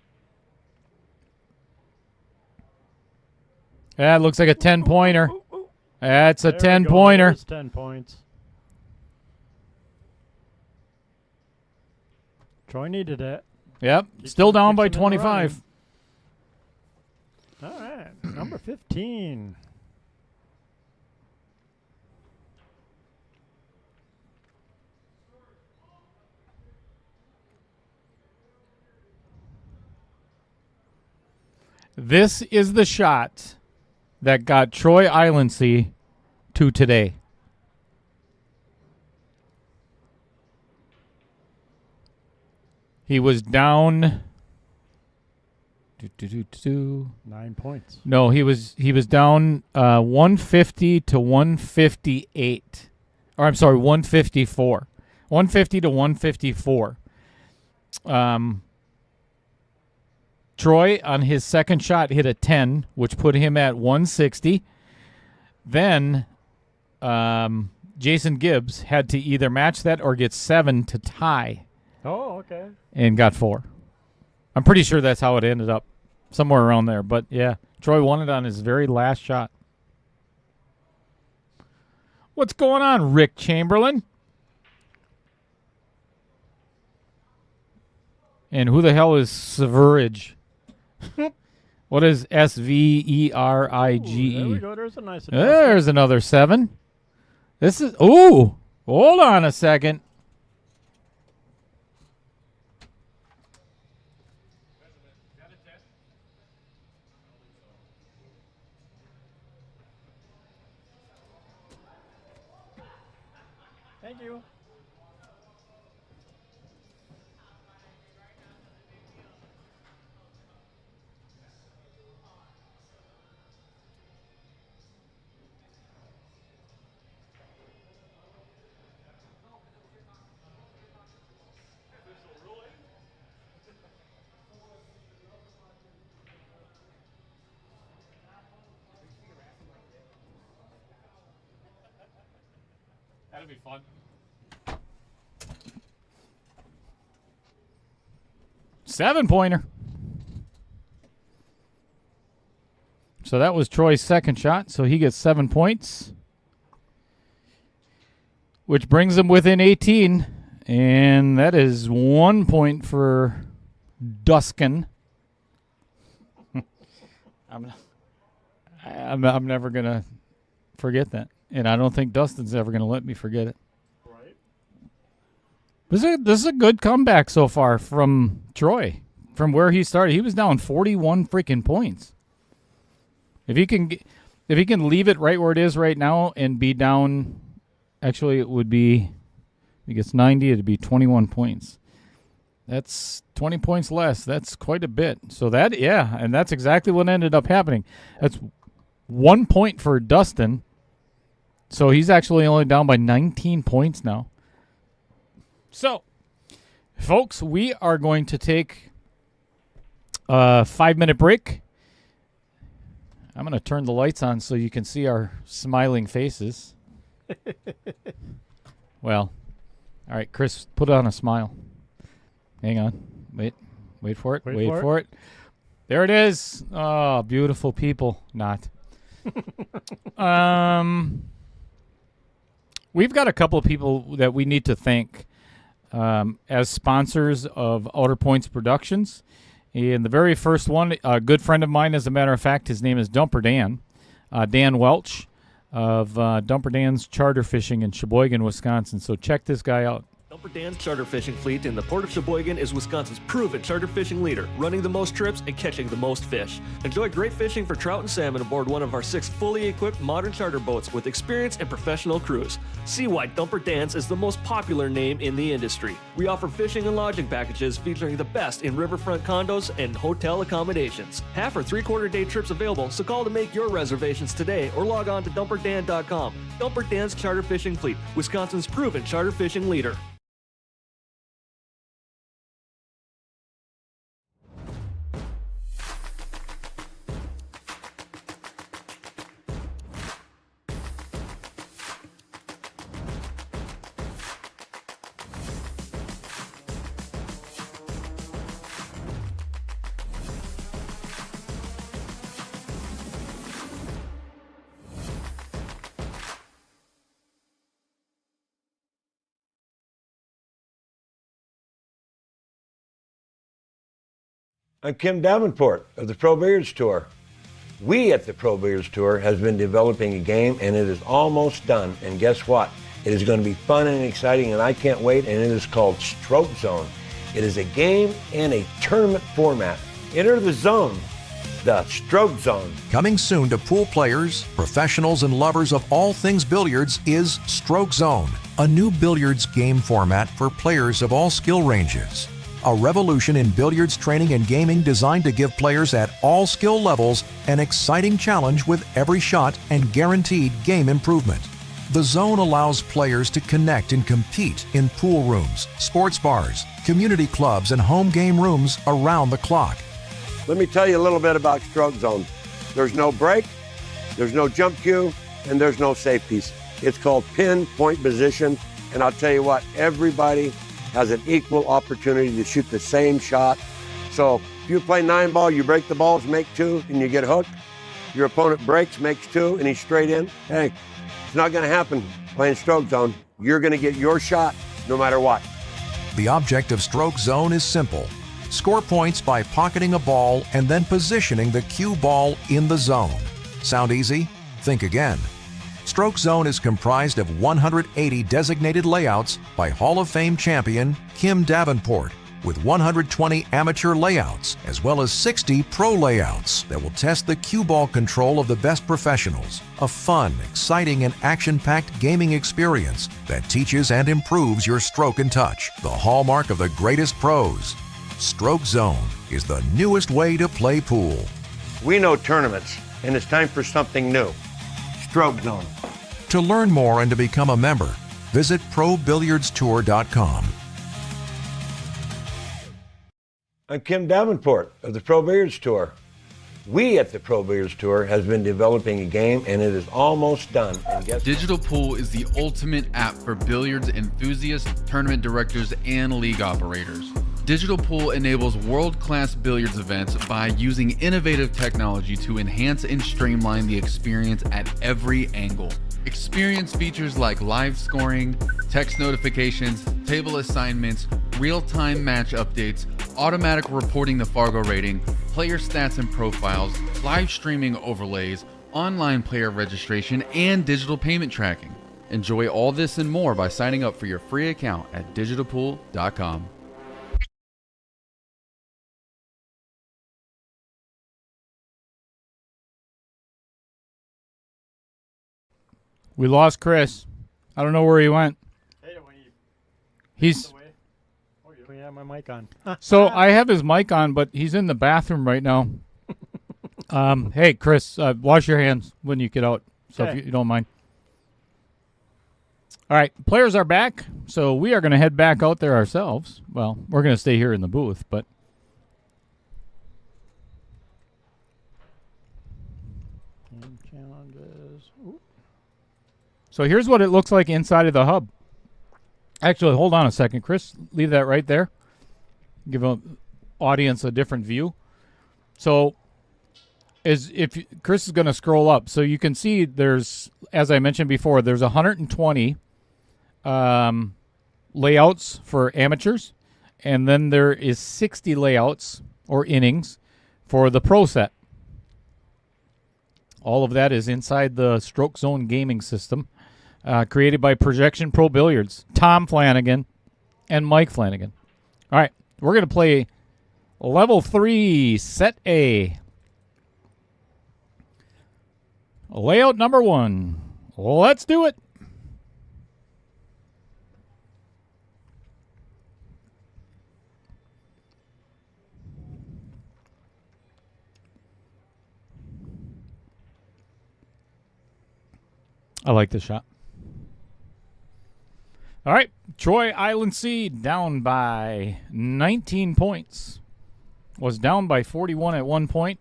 That looks like a 10-pointer. That's a There we go. 10-pointer. There's 10 points. Troy needed it. Yep. Still down by keeps them in the 25. All right, number 15. This is the shot that got Troy Iloncaie to today. He was down. 9 points. No, he was down 150 to 158. Or I'm sorry, 154. 150 to 154. Troy on his second shot hit a 10, which put him at 160. Then Jason Gibbs had to either match that or get 7 to tie. Oh, okay. And got 4. I'm pretty sure that's how it ended up. Somewhere around there. But, yeah, Troy won it on his very last shot. What's going on, Rick Chamberlain? And who the hell is Severage? What is Sverige? There we go. There's a nice adjustment. There's another 7. This is... Ooh! Hold on a second. Thank you. That'd be fun. Seven-pointer. So that was Troy's second shot, so he gets 7 points, which brings him within 18, and that is 1 point for Dustin. I'm never going to forget that, and I don't think Dustin's ever going to let me forget it. Right. This is a good comeback so far from Troy. From where he started, he was down 41 freaking points. If he can leave it right where it is right now and be down, actually it would be, if he gets 90, it'd be 21 points. That's 20 points less. That's quite a bit. So that, yeah, and that's exactly what ended up happening. That's 1 point for Dustin. So he's actually only down by 19 points now. So, folks, we are going to take a 5-minute break. I'm going to turn the lights on so you can see our smiling faces. Well, all right, Chris, put on a smile. Hang on. Wait for it. Wait for it. There it is. Oh, beautiful people. Not. We've got a couple of people that we need to thank as sponsors of Outer Points Productions. And the very first one, a good friend of mine, as a matter of fact, his name is Dumper Dan. Dan Welch of Dumper Dan's Charter Fishing in Sheboygan, Wisconsin. So check this guy out. Dumper Dan's charter fishing fleet in the Port of Sheboygan is Wisconsin's proven charter fishing leader, running the most trips and catching the most fish. Enjoy great fishing for trout and salmon aboard one of our 6 fully equipped modern charter boats with experience and professional crews. See why Dumper Dan's is the most popular name in the industry. We offer fishing and lodging packages featuring the best in riverfront condos and hotel accommodations. Half or 3/4 day trips available, so call to make your reservations today or log on to dumperdan.com. Dumper Dan's charter fishing fleet, Wisconsin's proven charter fishing leader. I'm Kim Davenport of the Pro Billiards Tour. We at the Pro Billiards Tour has been developing a game, and it is almost done. And guess what? It is going to be fun and exciting, and I can't wait, and it is called Stroke Zone. It is a game and a tournament format. Enter the zone, the Stroke Zone. Coming soon to pool players, professionals, and lovers of all things billiards is Stroke Zone, a new billiards game format for players of all skill ranges. A revolution in billiards training and gaming designed to give players at all skill levels an exciting challenge with every shot and guaranteed game improvement. The zone allows players to connect and compete in pool rooms, sports bars, community clubs, and home game rooms around the clock. Let me tell you a little bit about Stroke Zone. There's no break, there's no jump cue, and there's no safe piece. It's called pinpoint position, and I'll tell you what, everybody has an equal opportunity to shoot the same shot. So if you play 9-ball, you break the balls, make 2, and you get hooked. Your opponent breaks, makes 2, and he's straight in. Hey, it's not going to happen playing Stroke Zone. You're going to get your shot no matter what. The object of Stroke Zone is simple. Score points by pocketing a ball and then positioning the cue ball in the zone. Sound easy? Think again. Stroke Zone is comprised of 180 designated layouts by Hall of Fame champion Kim Davenport, with 120 amateur layouts as well as 60 pro layouts that will test the cue ball control of the best professionals. A fun, exciting, and action-packed gaming experience that teaches and improves your stroke and touch, the hallmark of the greatest pros. Stroke Zone is the newest way to play pool. We know tournaments, and it's time for something new. Stroke Zone. To learn more and to become a member, visit ProBilliardsTour.com. I'm Kim Davenport of the Pro Billiards Tour. We at the Pro Billiards Tour has been developing a game, and it is almost done. And guess Digital Pool is the ultimate app for billiards enthusiasts, tournament directors, and league operators. Digital Pool enables world-class billiards events by using innovative technology to enhance and streamline the experience at every angle. Experience features like live scoring, text notifications, table assignments, real-time match updates, automatic reporting the Fargo rating, player stats and profiles, live streaming overlays, online player registration, and digital payment tracking. Enjoy all this and more by signing up for your free account at digitalpool.com. We lost Chris. I don't know where he went. Hey, when you He's away. Oh, you don't have my mic on. so I have his mic on, but he's in the bathroom right now. Hey, Chris, wash your hands when you get out, so Okay. if you don't mind. All right, players are back, so we are going to head back out there ourselves. Well, we're going to stay here in the booth, but Game challenges. Ooh. so here's what it looks like inside of the hub. Actually, hold on a second, Chris. Leave that right there. Give an audience a different view. So, Chris is going to scroll up, so you can see there's, as I mentioned before, there's 120 layouts for amateurs, and then there is 60 layouts or innings for the pro set. All of that is inside the Stroke Zone gaming system, created by Projection Pro Billiards, Tom Flanagan, and Mike Flanagan. All right, we're going to play Level 3, Set A. Layout number 1. Let's do it. I like this shot. All right, Troy Island C down by 19 points. Was down by 41 at one point.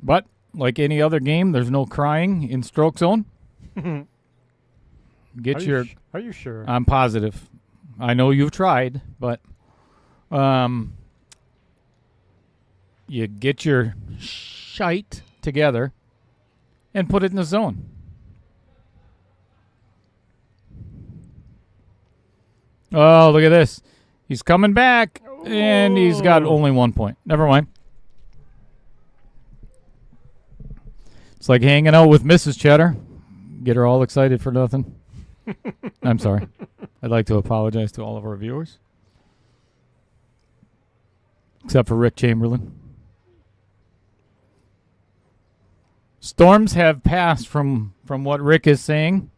But like any other game, there's no crying in Stroke Zone. Get your. Are you sure? I'm positive. I know you've tried, but you get your shite together and put it in the zone. Oh, look at this. He's coming back. And he's got only 1 point. Never mind. It's like hanging out with Mrs. Cheddar. Get her all excited for nothing. I'm sorry. I'd like to apologize to all of our viewers. Except for Rick Chamberlain. Storms have passed from what Rick is saying.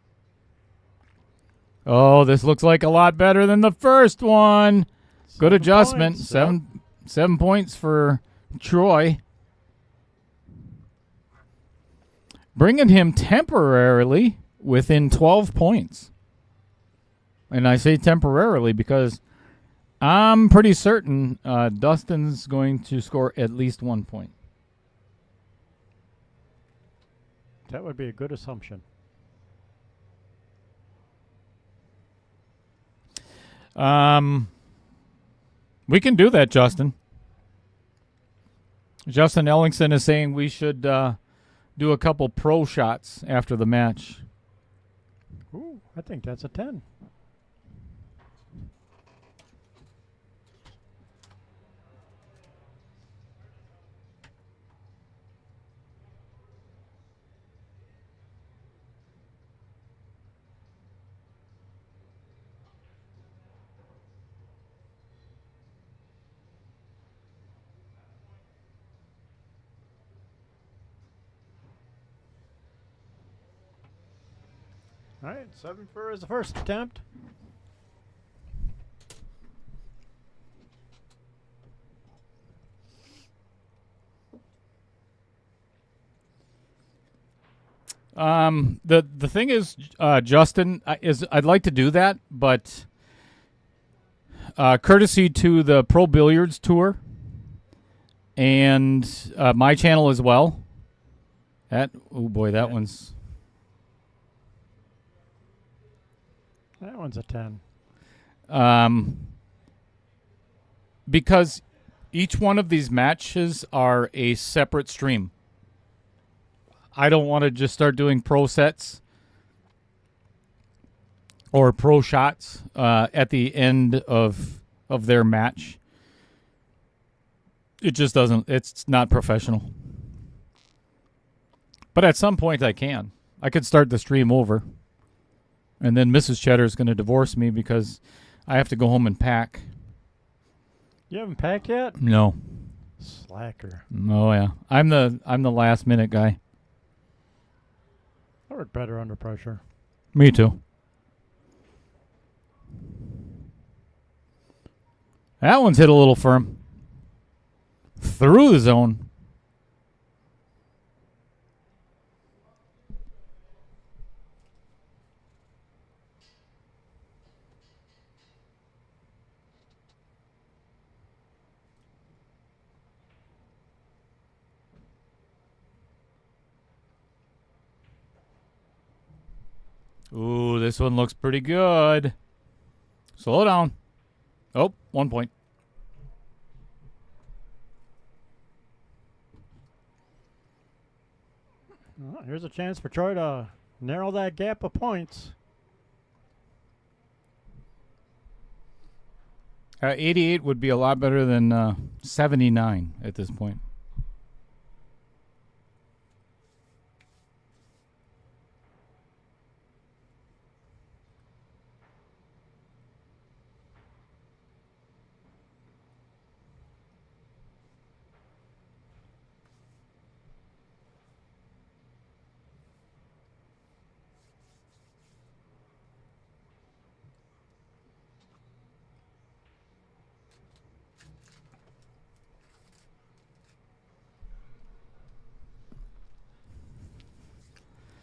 Oh, this looks like a lot better than the first one. Good adjustment. Points. 7 points for Troy. Bringing him temporarily within 12 points. And I say temporarily because I'm pretty certain Dustin's going to score at least 1 point. That would be a good assumption. We can do that, Justin. Justin Ellingson is saying we should do a couple pro shots after the match. Ooh, I think that's a 10. All right, 7 for his first attempt. The thing is, Justin, I'd like to do that, but courtesy to the Pro Billiards Tour and my channel as well. That one's. That one's a 10. Because each one of these matches are a separate stream. I don't want to just start doing pro sets or pro shots at the end of their match. It just doesn't. It's not professional. But at some point I can. I could start the stream over. And then Mrs. Cheddar is going to divorce me because I have to go home and pack. You haven't packed yet? No. Slacker. Oh yeah. I'm the last minute guy. I work better under pressure. Me too. That one's hit a little firm. Through the zone. Ooh, this one looks pretty good. Slow down. Oh, 1 point. Well, here's a chance for Troy to narrow that gap of points. 88 would be a lot better than 79 at this point.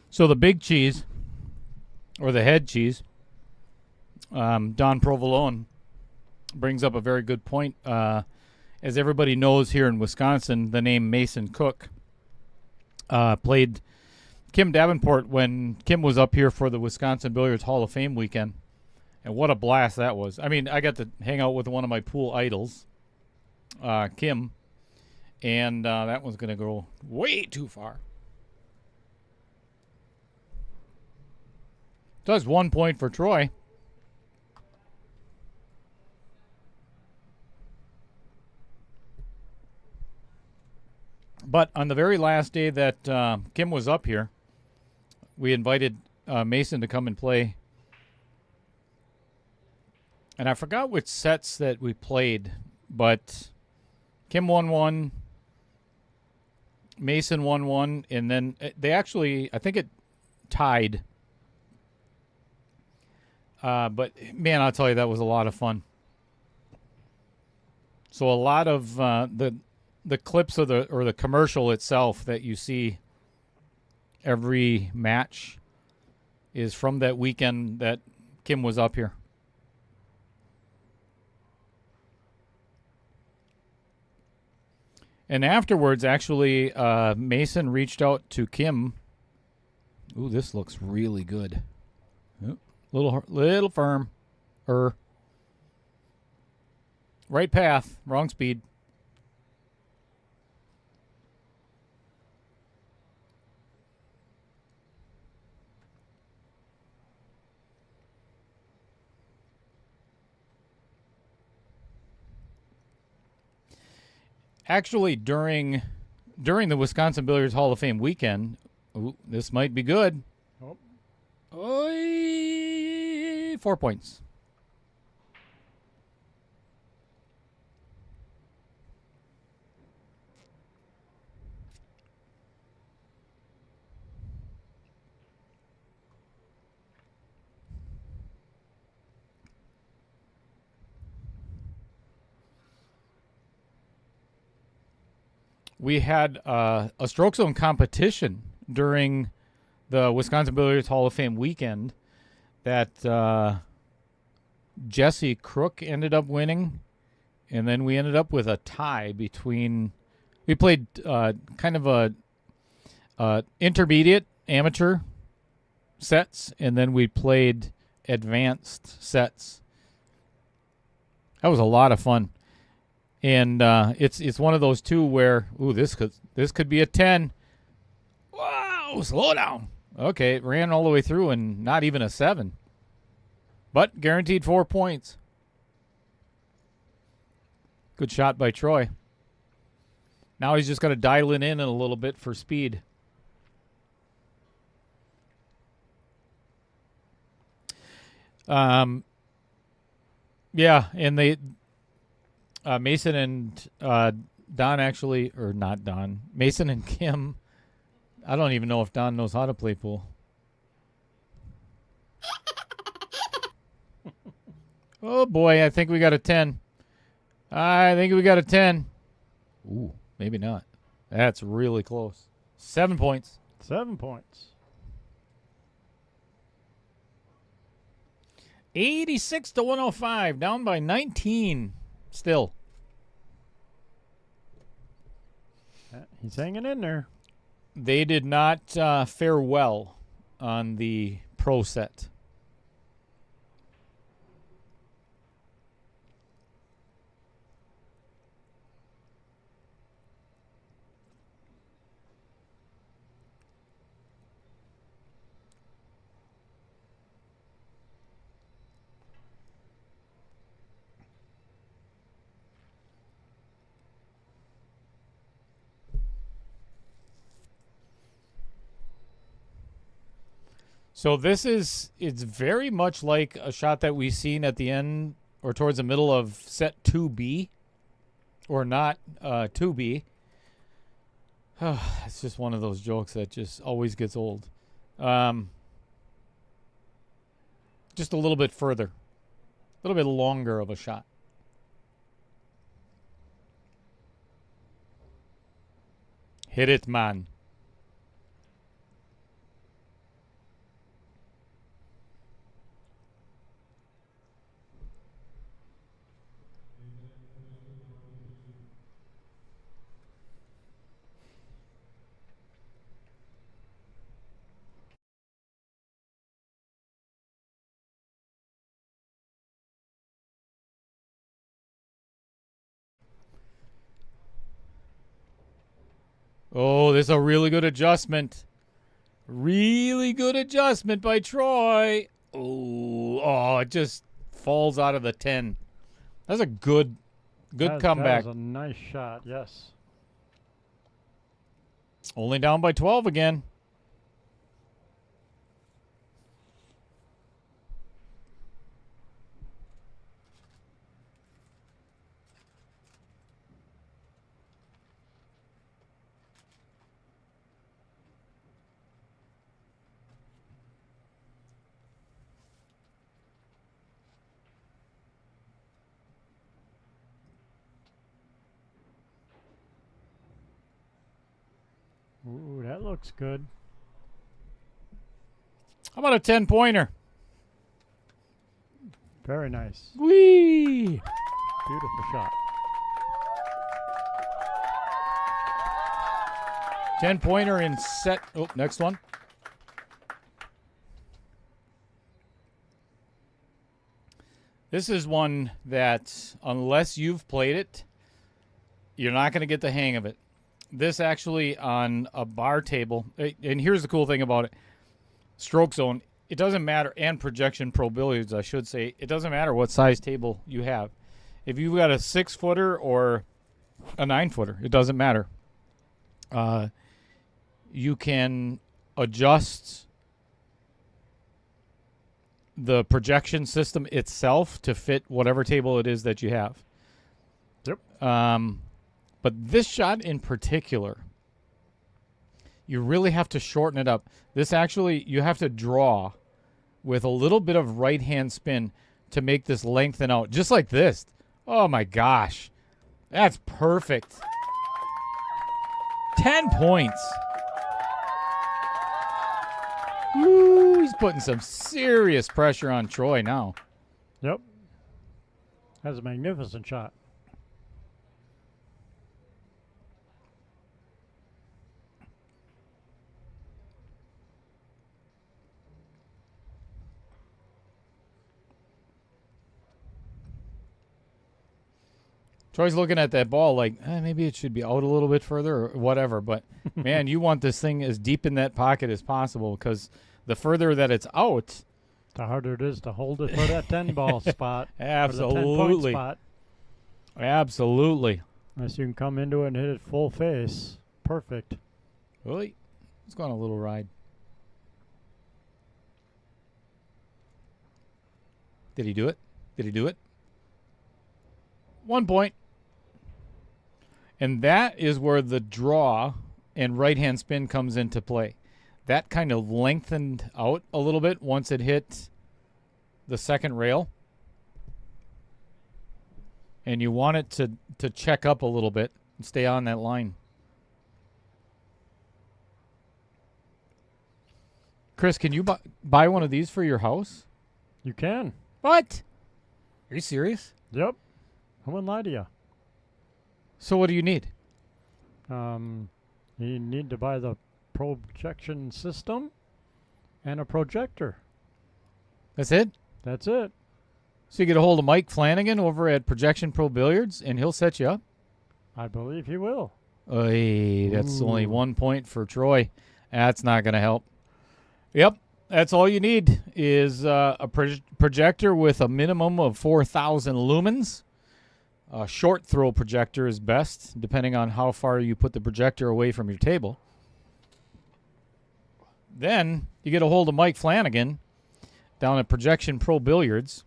So the big cheese, or the head cheese, Don Provolone, brings up a very good point. As everybody knows here in Wisconsin, the name Mason Cook played Kim Davenport when Kim was up here for the Wisconsin Billiards Hall of Fame weekend. And what a blast that was. I mean, I got to hang out with one of my pool idols, Kim, and that one's going to go way too far. Does 1 point for Troy. But on the very last day that Kim was up here, we invited Mason to come and play. And I forgot which sets that we played, but Kim won one, Mason won one, and then they actually, I think it tied. But man, I'll tell you, that was a lot of fun. So a lot of the clips of the commercial itself that you see every match is from that weekend that Kim was up here. And afterwards, actually, Mason reached out to Kim. Ooh, this looks really good. Ooh, little firm. Right path, wrong speed. Actually, during the Wisconsin Billiards Hall of Fame weekend, this might be good. Oh. 4 points. We had a stroke zone competition during the Wisconsin Billiards Hall of Fame weekend that Jesse Crook ended up winning, and then we ended up with a tie between. We played kind of a intermediate amateur sets, and then we played advanced sets. That was a lot of fun. And it's one of those two where this could be a 10. Wow, slow down. Okay, it ran all the way through and not even a 7. But guaranteed 4 points. Good shot by Troy. Now he's just got to dial it in a little bit for speed. Yeah, and they Mason and Don actually, or not Don, Mason and Kim. I don't even know if Don knows how to play pool. Oh boy, I think we got a 10. I think we got a 10. Ooh, maybe not. That's really close. 7 points. 7 points. 86 to 105, down by 19 still. He's hanging in there. They did not fare well on the pro set. So it's very much like a shot that we've seen at the end or towards the middle of set 2B, or not 2B. It's just one of those jokes that just always gets old. Just a little bit further, a little bit longer of a shot. Hit it, man. Oh, this is a really good adjustment. Really good adjustment by Troy. Oh, it just falls out of the 10. That's a good comeback. That was a nice shot, yes. Only down by 12 again. Ooh, that looks good. How about a 10-pointer? Very nice. Whee! Beautiful shot. 10-pointer in set. Oh, next one. This is one that, unless you've played it, you're not going to get the hang of it. This actually on a bar table, and here's the cool thing about it. Stroke zone, it doesn't matter, and projection pro billiards, I should say, it doesn't matter what size table you have. If you've got a 6-footer or a 9-footer, it doesn't matter. You can adjust the projection system itself to fit whatever table it is that you have. Yep. But this shot in particular, you really have to shorten it up. This actually, you have to draw with a little bit of right-hand spin to make this lengthen out, just like this. Oh, my gosh. That's perfect. 10 points. Woo, he's putting some serious pressure on Troy now. Yep. That's a magnificent shot. Troy's looking at that ball like, maybe it should be out a little bit further or whatever. But, man, you want this thing as deep in that pocket as possible because the further that it's out, the harder it is to hold it for that 10-ball spot. Absolutely. Or the 10-point spot. Absolutely. Unless you can come into it and hit it full face. Perfect. Really? Let's go on a little ride. Did he do it? Did he do it? 1 point. And that is where the draw and right-hand spin comes into play. That kind of lengthened out a little bit once it hit the second rail. And you want it to check up a little bit and stay on that line. Chris, can you buy one of these for your house? You can. What? Are you serious? Yep. I wouldn't lie to you. So what do you need? You need to buy the projection system and a projector. That's it? That's it. So you get a hold of Mike Flanagan over at Projection Pro Billiards, and he'll set you up? I believe he will. Oy, that's only Ooh. 1 point for Troy. That's not going to help. Yep, that's all you need is a projector with a minimum of 4,000 lumens. A short throw projector is best, depending on how far you put the projector away from your table. Then you get a hold of Mike Flanagan down at Projection Pro Billiards,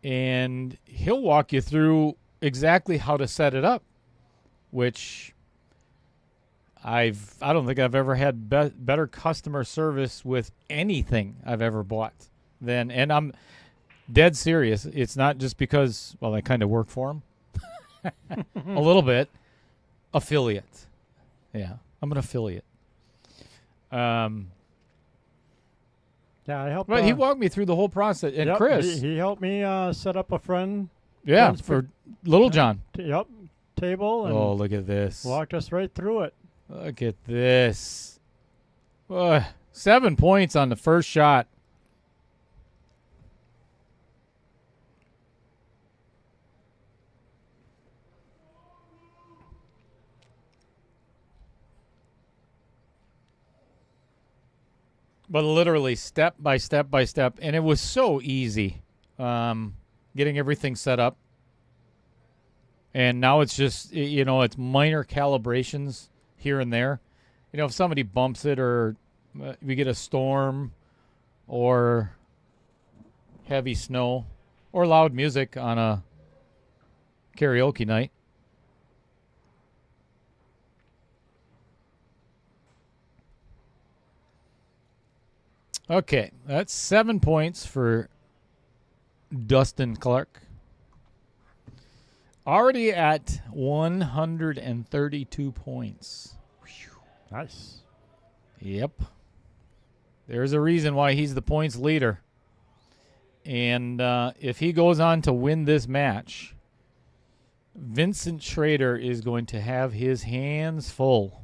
and he'll walk you through exactly how to set it up, which I don't think I've ever had better customer service with anything I've ever bought than, and I'm dead serious. It's not just because, well, I kind of work for him. A little bit. Affiliate. Yeah, I'm an affiliate. Yeah, I helped. But he walked me through the whole process. And yep, Chris. He helped me set up a friend. Yeah, friend's for Little John. Yep. Table. And Oh, look at this. walked us right through it. Look at this. 7 points on the first shot. But literally step by step by step. And it was so easy getting everything set up. And now it's just, it's minor calibrations here and there. If somebody bumps it or we get a storm or heavy snow or loud music on a karaoke night. Okay, that's 7 points for Dustin Clark. Already at 132 points. Nice. Yep. There's a reason why he's the points leader. And if he goes on to win this match, Vincent Schrader is going to have his hands full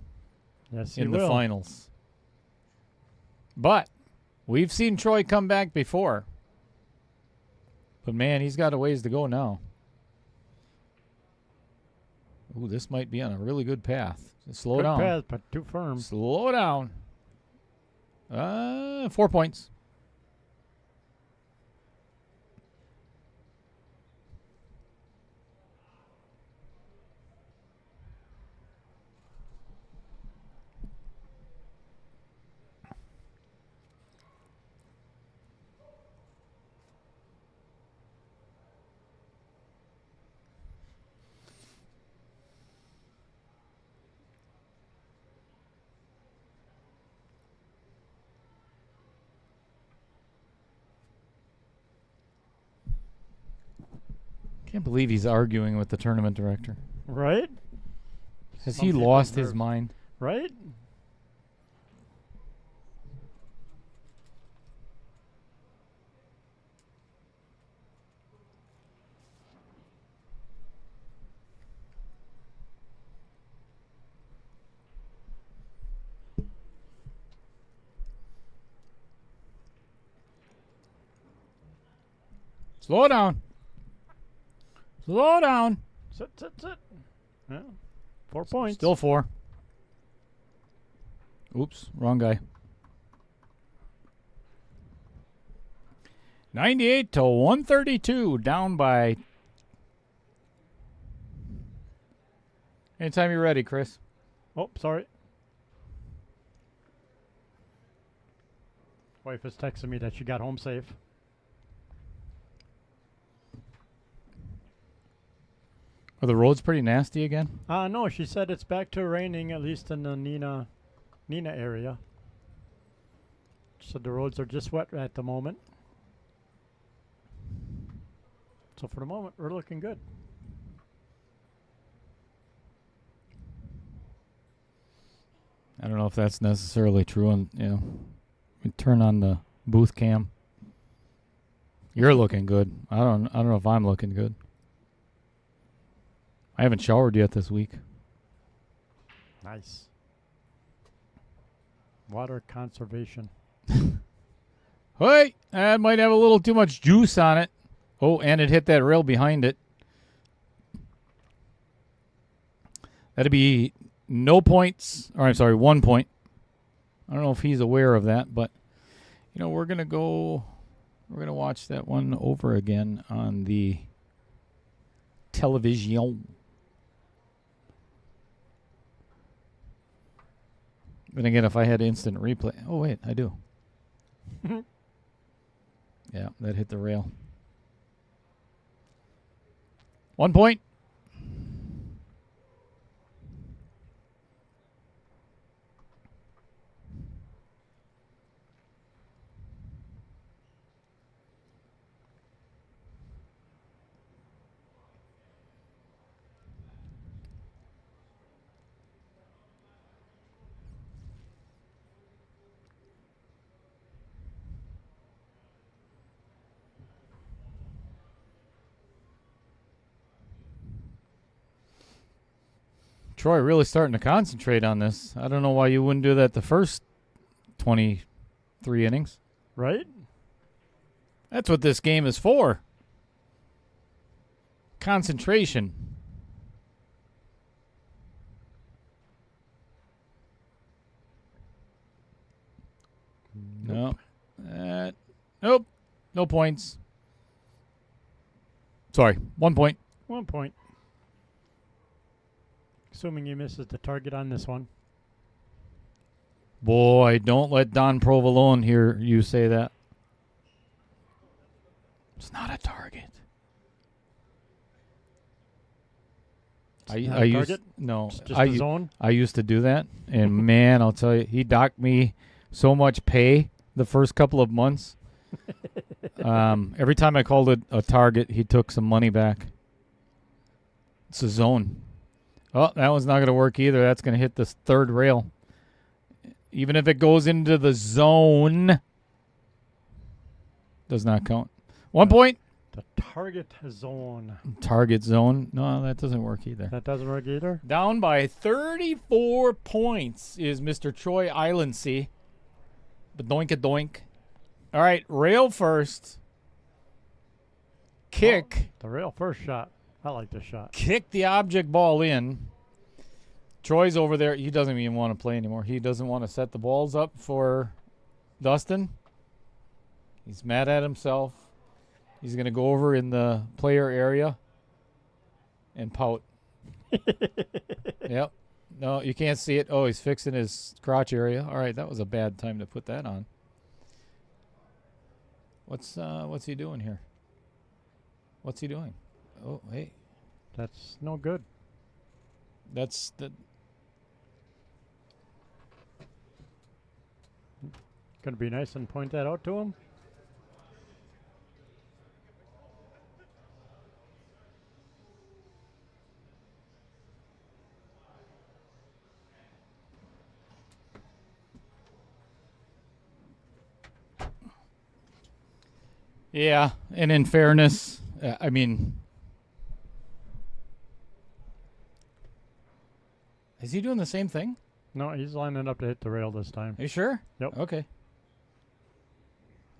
in the finals. But we've seen Troy come back before. But, man, he's got a ways to go now. Ooh, this might be on a really good path. Slow down. Good path, but too firm. Slow down. 4 points. Can't believe he's arguing with the tournament director. Right? Has he lost his mind? Right? Slow down. Slow down. Sit. Yeah. 4 points. Still 4. Oops, wrong guy. 98 to 132, down by. Anytime you're ready, Chris. Oh, sorry. Wife is texting me that she got home safe. Are the roads pretty nasty again? No, she said it's back to raining, at least in the Nina area. So the roads are just wet at the moment. So for the moment, we're looking good. I don't know if that's necessarily true. And we turn on the booth cam. You're looking good. I don't know if I'm looking good. I haven't showered yet this week. Nice. Water conservation. Hey, that might have a little too much juice on it. Oh, and it hit that rail behind it. That'd be no points. Or I'm sorry, 1 point. I don't know if he's aware of that, but we're gonna watch that one over again on the television. Then again, if I had instant replay. Oh, wait, I do. Yeah, that hit the rail. 1 point. Troy really starting to concentrate on this. I don't know why you wouldn't do that the first 23 innings. Right? That's what this game is for. Concentration. Nope. Nope. No points. Sorry. 1 point. 1 point. Assuming he misses the target on this one. Boy, don't let Don Provolone hear you say that. It's not a target. It's not a target? No. It's just a zone? I used to do that, and man, I'll tell you, he docked me so much pay the first couple of months. Every time I called it a target, he took some money back. It's a zone. Oh, that one's not going to work either. That's going to hit this third rail. Even if it goes into the zone, does not count. 1 point. The target zone. Target zone. No, that doesn't work either. That doesn't work either? Down by 34 points is Mr. Troy Iloncaie. Doink-a-doink. All right, rail first. Kick. Oh, the rail first shot. I like this shot. Kick the object ball in. Troy's over there. He doesn't even want to play anymore. He doesn't want to set the balls up for Dustin. He's mad at himself. He's going to go over in the player area and pout. Yep. No, you can't see it. Oh, he's fixing his crotch area. All right, that was a bad time to put that on. What's he doing here? What's he doing? Oh, hey. That's no good. That's the... Going to be nice and point that out to him. Yeah, and in fairness, I mean... Is he doing the same thing? No, he's lining up to hit the rail this time. Are you sure? Yep. Okay.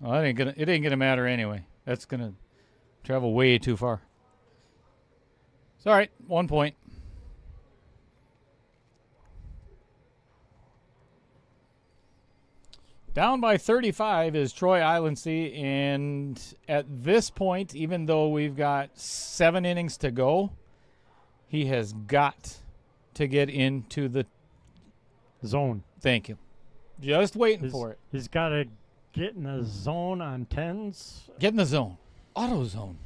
Well, it ain't gonna matter anyway. That's gonna travel way too far. It's all right. 1 point. Down by 35 is Troy Iloncaie, and at this point, even though we've got 7 innings to go, he has got to get into the zone. Thank you. Just waiting for it. He's got to get in the zone on 10s. Get in the zone. Auto zone.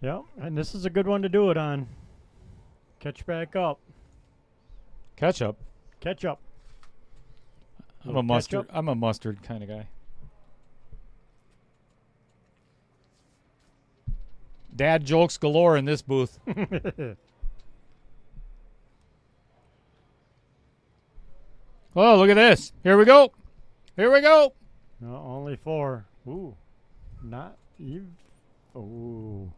Yep, and this is a good one to do it on. Catch back up. Catch up. Catch up. I'm a mustard. I'm a mustard kind of guy. Dad jokes galore in this booth. Oh, look at this. Here we go. Here we go. No, only 4. Ooh. Not even. Ooh.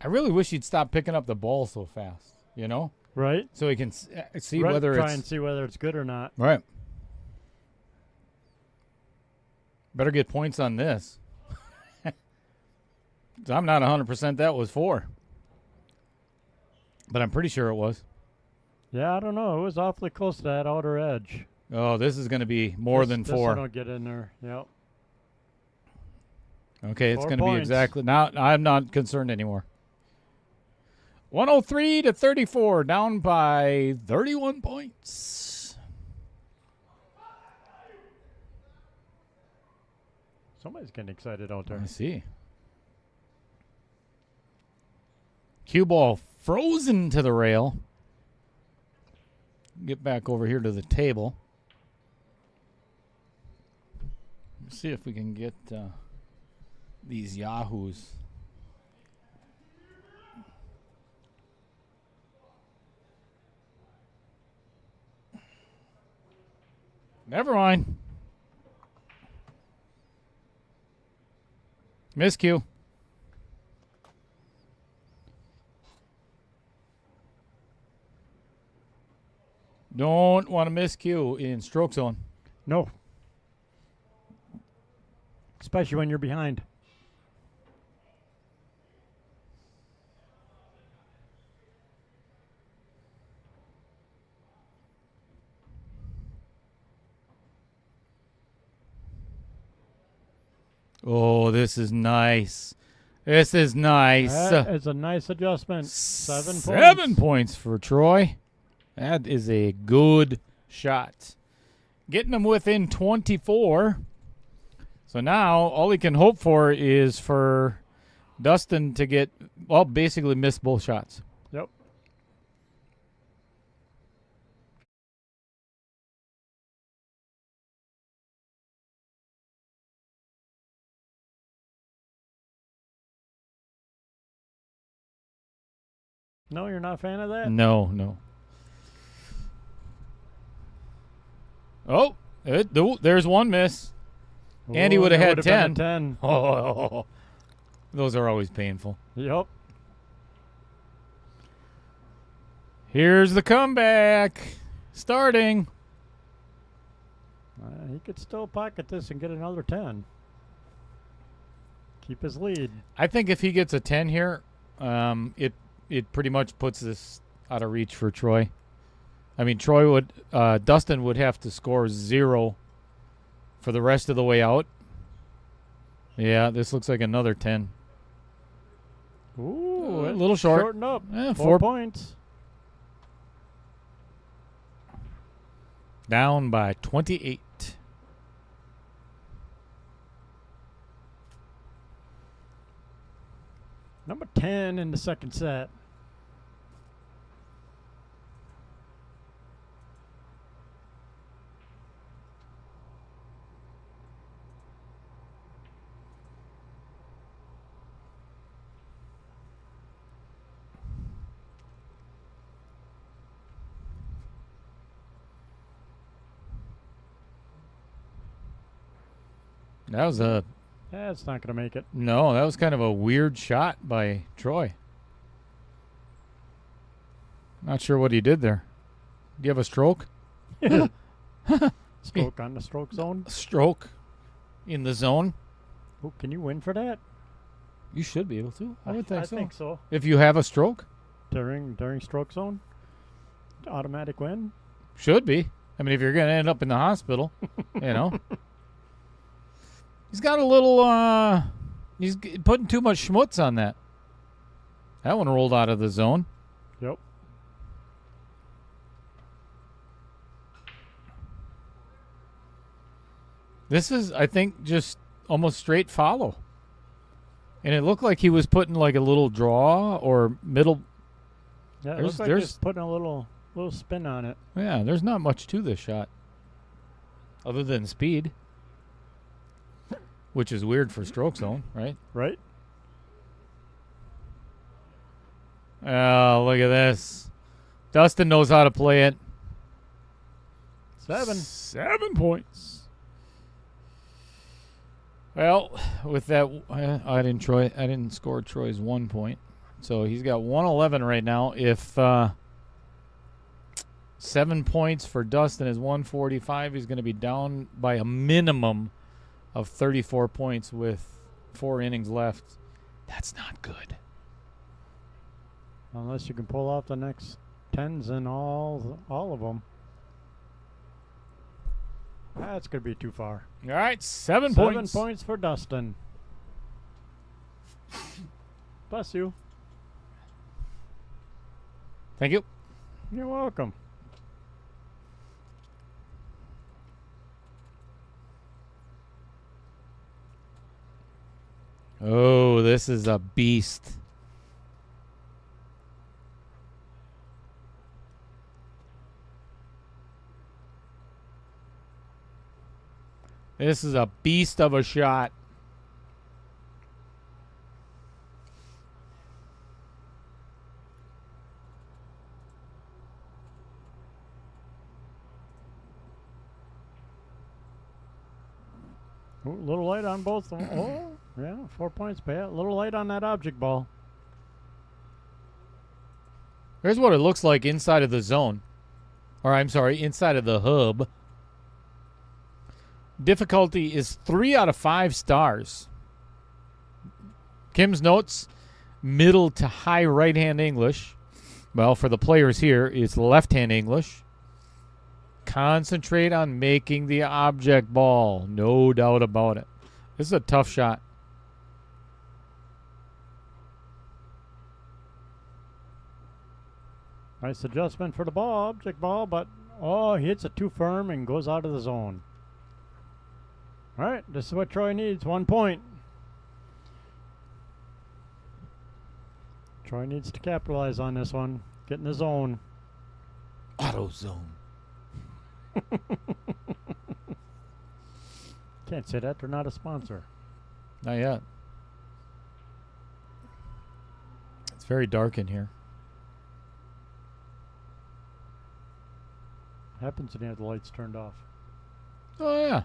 I really wish he'd stop picking up the ball so fast, you know? Right. So he can see whether try and see whether it's good or not. Right. Better get points on this. I'm not 100% that was 4. But I'm pretty sure it was. Yeah, I don't know. It was awfully close to that outer edge. Oh, this is going to be more than 4. This one will get in there. Yep. Okay, it's 4 going to be points. exactly. Now I'm not concerned anymore. 103 to 34, down by 31 points. Somebody's getting excited out there. I see. Cue ball frozen to the rail. Get back over here to the table. Let's see if we can get these yahoos. Never mind. Miscue. Don't want to miscue in stroke zone. No. Especially when you're behind. Oh, this is nice. This is nice. That is a nice adjustment. 7 points. 7 points for Troy. That is a good shot. Getting them within 24. So now all he can hope for is for Dustin to get, well, basically miss both shots. Yep. No, you're not a fan of that? No. Oh, there's one miss. Andy would have had 10. 10. Oh, those are always painful. Yep. Here's the comeback. Starting. He could still pocket this and get another 10. Keep his lead. I think if he gets a 10 here, it pretty much puts this out of reach for Troy. I mean, Dustin would have to score 0 for the rest of the way out. Yeah, this looks like another 10. Ooh, A little short. Shorten up. 4 points. Down by 28. Number 10 in the second set. That was That's not going to make it. no, that was kind of a weird shot by Troy. Not sure what he did there. Do you have a stroke? Stroke on the stroke zone. Stroke in the zone? Ooh, can you win for that? You should be able to. I would think so. I think so. If you have a stroke, During stroke zone? Automatic win? should be. I mean, if you're going to end up in the hospital, you know. He's got a little, he's putting too much schmutz on that. That one rolled out of the zone. Yep. This is, I think, just almost straight follow. And it looked like he was putting like a little draw or middle. Yeah, it There's- looks like there's- he's putting a little spin on it. Yeah, there's not much to this shot. Other than speed. Which is weird for stroke zone, right? Right? Oh, look at this. Dustin knows how to play it. 7. 7 points. Well, with that, I didn't score Troy's 1 point, so he's got 111 right now. If 7 points for Dustin is 145, he's going to be down by a minimum of 34 points with 4 innings left. That's not good. Unless you can pull off the next 10s and all of them. That's going to be too far. All right, 7 7 points. points for Dustin. Bless you. Thank you. You're welcome. Oh, this is a beast. This is a beast of a shot. Ooh, a little light on both of them. Oh, yeah, 4 points, Pat. A little light on that object ball. Here's what it looks like inside of the zone. Or, I'm sorry, inside of the hub. Difficulty is 3 out of 5 stars. Kim's notes, middle to high right-hand English. Well, for the players here, it's left-hand English. Concentrate on making the object ball. No doubt about it. This is a tough shot. Nice adjustment for the ball, object ball, but he hits it too firm and goes out of the zone. All right, this is what Troy needs, 1 point. Troy needs to capitalize on this one, get in the zone. Auto zone. Can't say that, they're not a sponsor. Not yet. It's very dark in here. Happens when you have the lights turned off. Oh, yeah.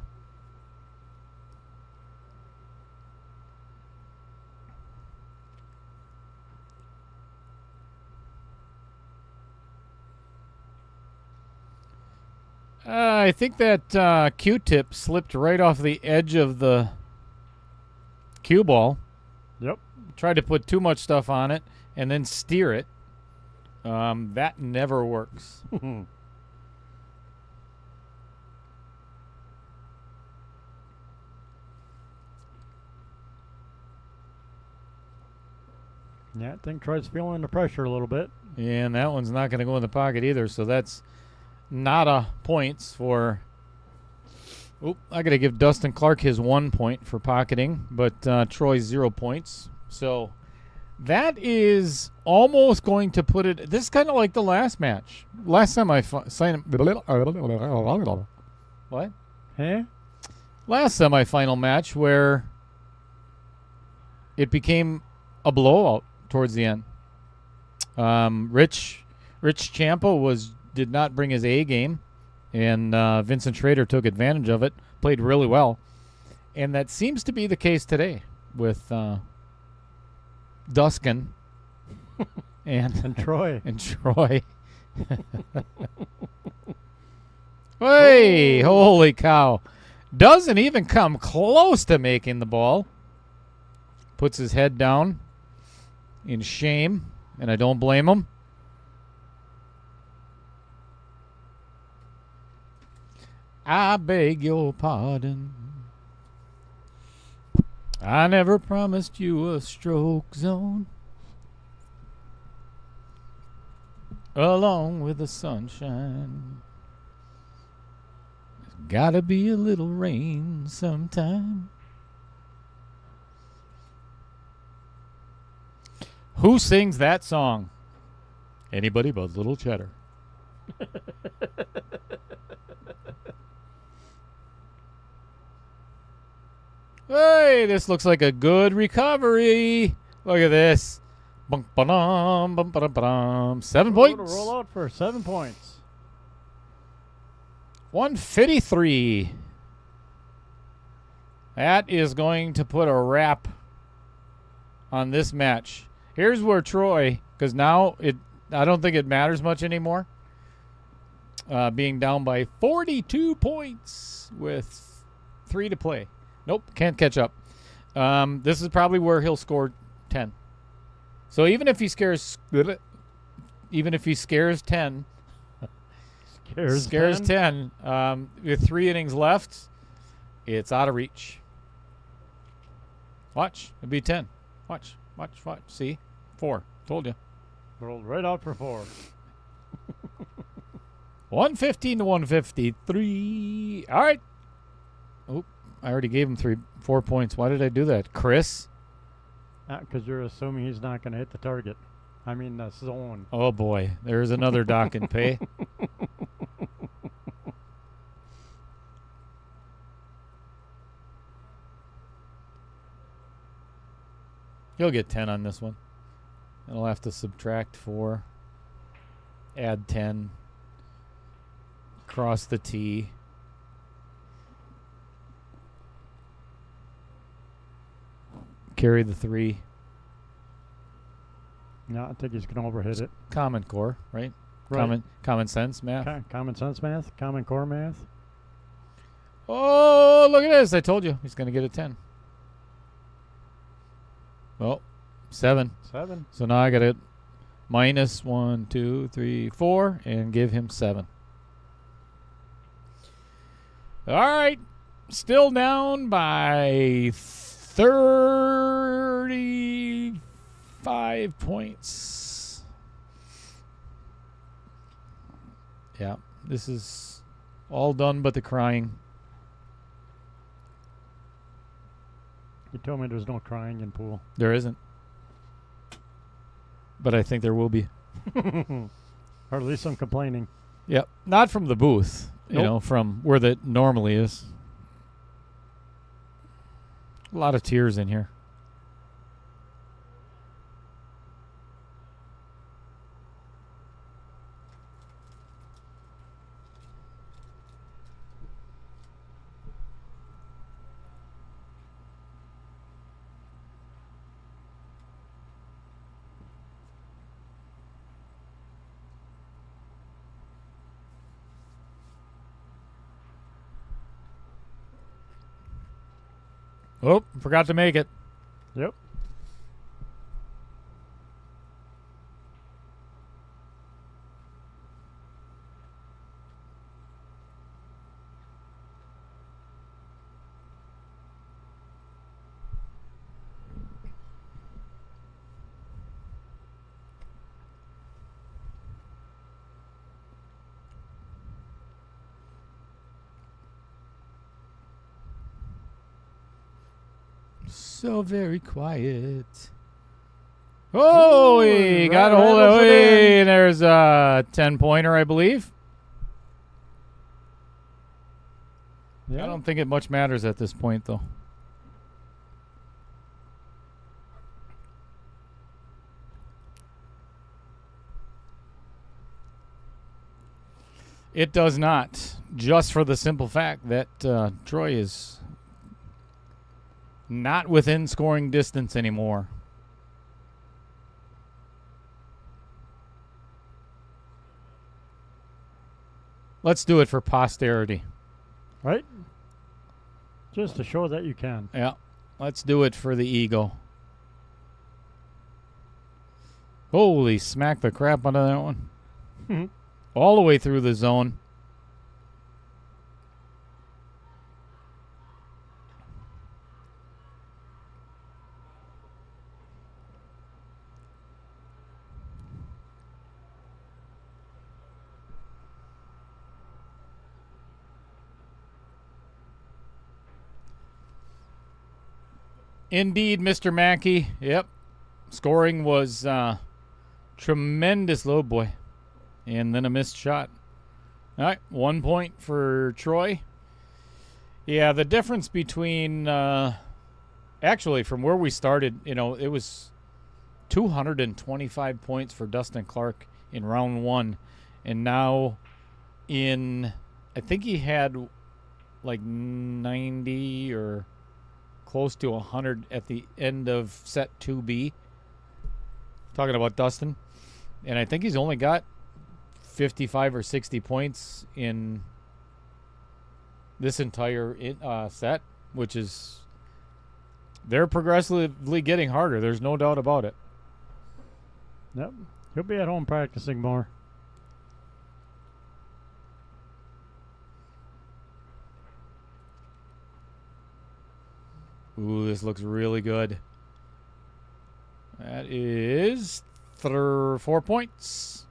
I think that Q-tip slipped right off the edge of the cue ball. Yep. Tried to put too much stuff on it and then steer it. That never works. Yeah, I think Troy's feeling the pressure a little bit. And that one's not going to go in the pocket either, so that's not a points for... Oop, I got to give Dustin Clark his 1 point for pocketing, but Troy's 0 points. So that is almost going to put it... This is kind of like the last match. Last semifinal... What? Huh? Last semifinal match where it became a blowout towards the end. Rich Champa did not bring his A game, and Vincent Schrader took advantage of it, played really well. And that seems to be the case today with Dustin and Troy. And Troy. Hey, holy cow. Doesn't even come close to making the ball. Puts his head down in shame, and I don't blame him. I beg your pardon. I never promised you a stroke zone. Along with the sunshine. There's gotta be a little rain sometime. Who sings that song? Anybody but Little Cheddar. Hey, this looks like a good recovery. Look at this. 7 points. Roll out for 7 points. 153. That is going to put a wrap on this match. Here's where Troy, because now I don't think it matters much anymore. Being down by 42 points with 3 to play. Nope, can't catch up. This is probably where he'll score 10. So even if he scares 10, scares 10, with 3 innings left, it's out of reach. Watch, it'll be 10. Watch. See, 4. Told you. Rolled right out for 4. 115 to 153. All right. Oop, I already gave him 4 points. Why did I do that, Chris? Because you're assuming he's not going to hit the target. I mean the zone. Oh boy, there's another dock and pay. You'll get 10 on this one. And I'll have to subtract 4. Add 10. Cross the T. Carry the 3. No, I think he's going to overhit it. Common core, right? Right. Common sense math. Common sense math. Common core math. Oh, look at this. I told you. He's going to get a 10. Well, 7. 7. So now I got to minus 1, 2, 3, 4 and give him 7. All right. still down by 35 points. Yeah, this is all done but the crying. You told me there's no crying in pool. There isn't. But I think there will be. Or at least some complaining. Yep. Not from the booth, you know, from where that normally is. A lot of tears in here. Oh, forgot to make it. Yep. So very quiet. Oh, he got a hold of rattles it it. in. There's a 10-pointer, I believe. Yeah. I don't think it much matters at this point, though. It does not, just for the simple fact that Troy is not within scoring distance anymore. Let's do it for posterity. Right? Just to show that you can. Yeah, let's do it for the ego. Holy smack the crap out of that one. All the way through the zone. Indeed, Mr. Mackey. Yep. Scoring was tremendous, low boy. And then a missed shot. All right, 1 point for Troy. Yeah, the difference between actually from where we started, you know, it was 225 points for Dustin Clark in round one. And now I think he had like 90 or close to 100 at the end of set 2B. Talking about Dustin. And I think he's only got 55 or 60 points in this entire set, which is, they're progressively getting harder. There's no doubt about it. Yep. He'll be at home practicing more. Ooh, this looks really good. That is 4 points.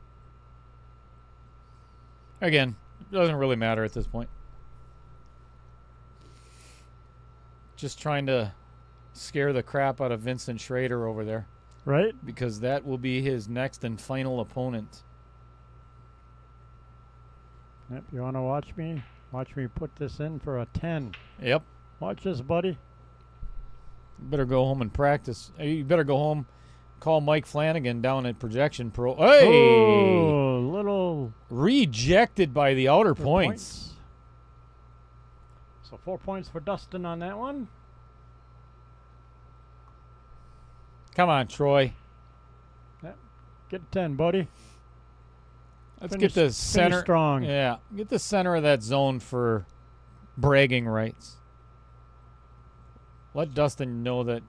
Again, doesn't really matter at this point. Just trying to scare the crap out of Vincent Schrader over there. Right? Because that will be his next and final opponent. Yep. You want to watch me? Watch me put this in for a 10. Yep. Watch this, buddy. You better go home and practice. You better go home, call Mike Flanagan down at Projection Pro. Hey! Oh, little Rejected by the outer points. So 4 points for Dustin on that one. Come on, Troy. Yep. Get a 10, buddy. Let's get the center. Finish strong. Yeah, get the center of that zone for bragging rights. Let Dustin know that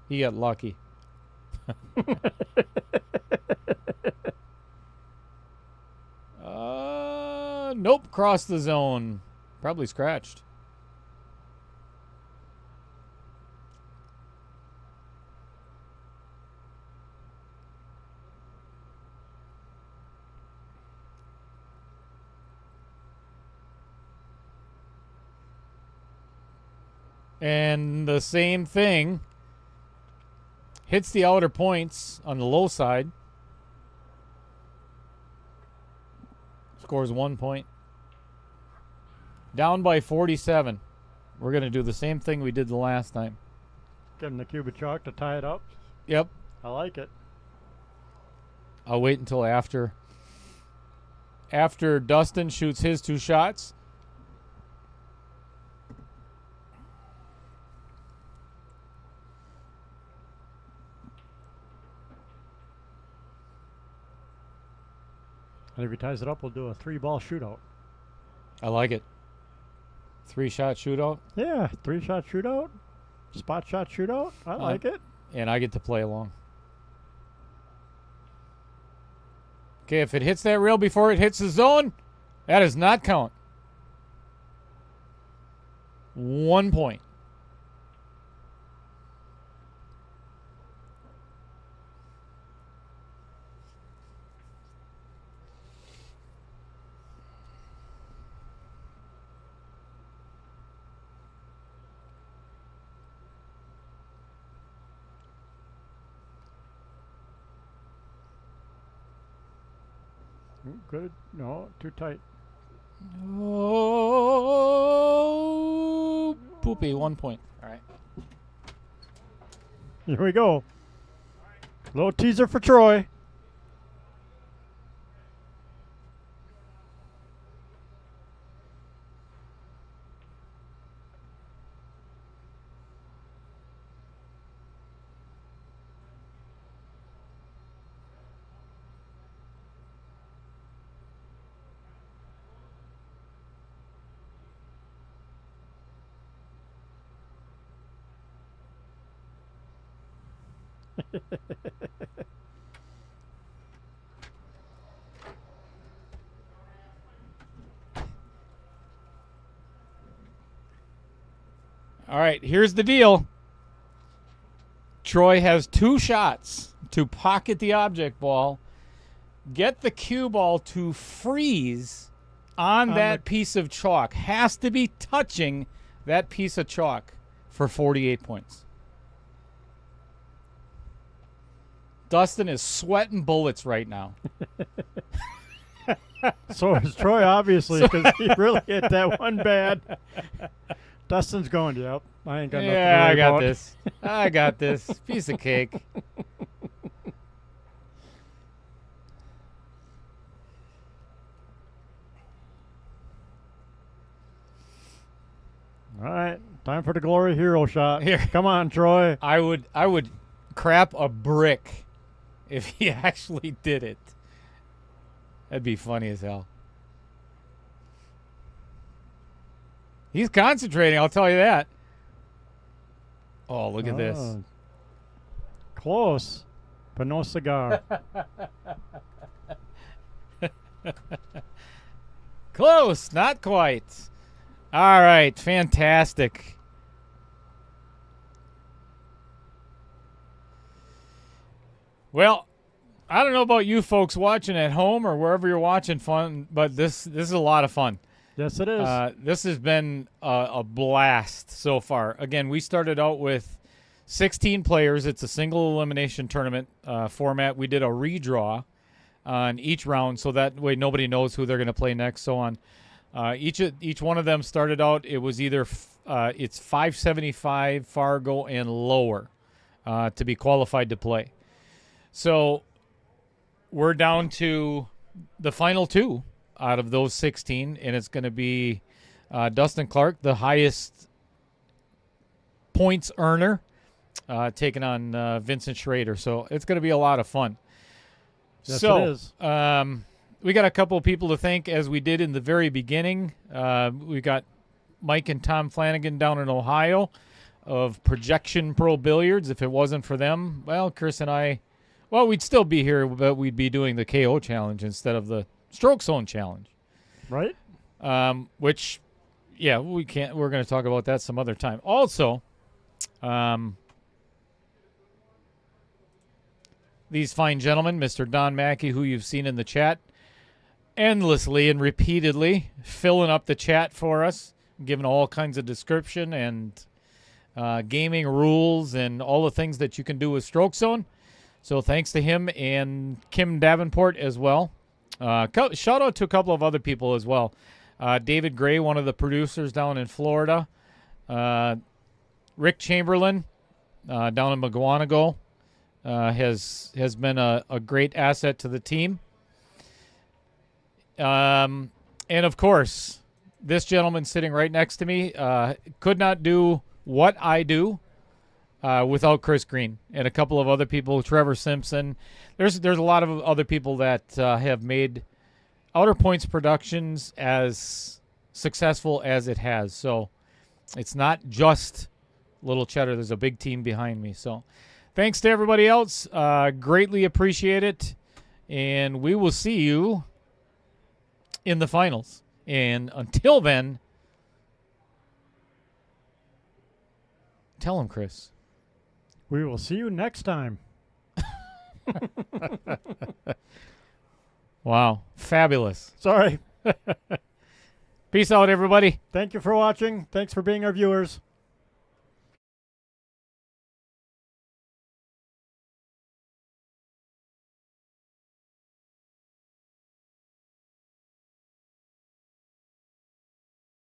he got lucky. Nope, crossed the zone. Probably scratched. And the same thing. Hits the outer points on the low side. Scores 1 point. Down by 47. We're going to do the same thing we did the last time. Give him the cube of chalk to tie it up. Yep. I like it. I'll wait until after Dustin shoots his 2 shots. And if he ties it up, we'll do a 3-ball shootout. I like it. 3-shot shootout. Yeah, 3-shot shootout. Spot shot shootout. I like it. And I get to play along. Okay, if it hits that rail before it hits the zone, that does not count. 1 point. Good. No, too tight. Oh, poopy. 1 point. All right. Here we go. Little teaser for Troy. All right, here's the deal. Troy has 2 shots to pocket the object ball, get the cue ball to freeze on that piece of chalk. Has to be touching that piece of chalk for 48 points. Dustin is sweating bullets right now. So is Troy, obviously, because he really hit that one bad. Dustin's going, yep. I ain't got nothing to worry I got about. this. I got this. Piece of cake. All right, time for the glory hero shot. Here. Come on, Troy. I would crap a brick if he actually did it. That'd be funny as hell. He's concentrating, I'll tell you that. Oh, look at this. Close, but no cigar. Close, not quite. All right, fantastic. Well, I don't know about you folks watching at home or wherever you're watching fun, but this is a lot of fun. Yes, it is. This has been a blast so far. Again, we started out with 16 players. It's a single elimination tournament format. We did a redraw on each round, so that way nobody knows who they're going to play next. So on each one of them started out. It was either it's 575 Fargo and lower to be qualified to play. So we're down to the final 2 out of those 16, and it's going to be Dustin Clark, the highest points earner, taking on Vincent Schrader. So it's going to be a lot of fun. Yes, so, it is. We got a couple of people to thank, as we did in the very beginning. We got Mike and Tom Flanagan down in Ohio of Projection Pro Billiards. If it wasn't for them, well, Chris and I, we'd still be here, but we'd be doing the KO challenge instead of the Stroke Zone challenge. Right? Which, yeah, we can't. We're going to talk about that some other time. Also, these fine gentlemen, Mr. Don Mackey, who you've seen in the chat endlessly and repeatedly, filling up the chat for us, giving all kinds of description and gaming rules and all the things that you can do with Stroke Zone. So thanks to him and Kim Davenport as well. Shout out to a couple of other people as well. David Gray, one of the producers down in Florida. Rick Chamberlain down in McGuanago has been a great asset to the team. And, of course, this gentleman sitting right next to me could not do what I do without Chris Green and a couple of other people, Trevor Simpson. There's a lot of other people that have made Outer Points Productions as successful as it has. So it's not just Little Cheddar. There's a big team behind me. So thanks to everybody else. Greatly appreciate it. And we will see you in the finals. And until then, tell him, Chris. We will see you next time. Wow. Fabulous. Sorry. Peace out, everybody. Thank you for watching. Thanks for being our viewers.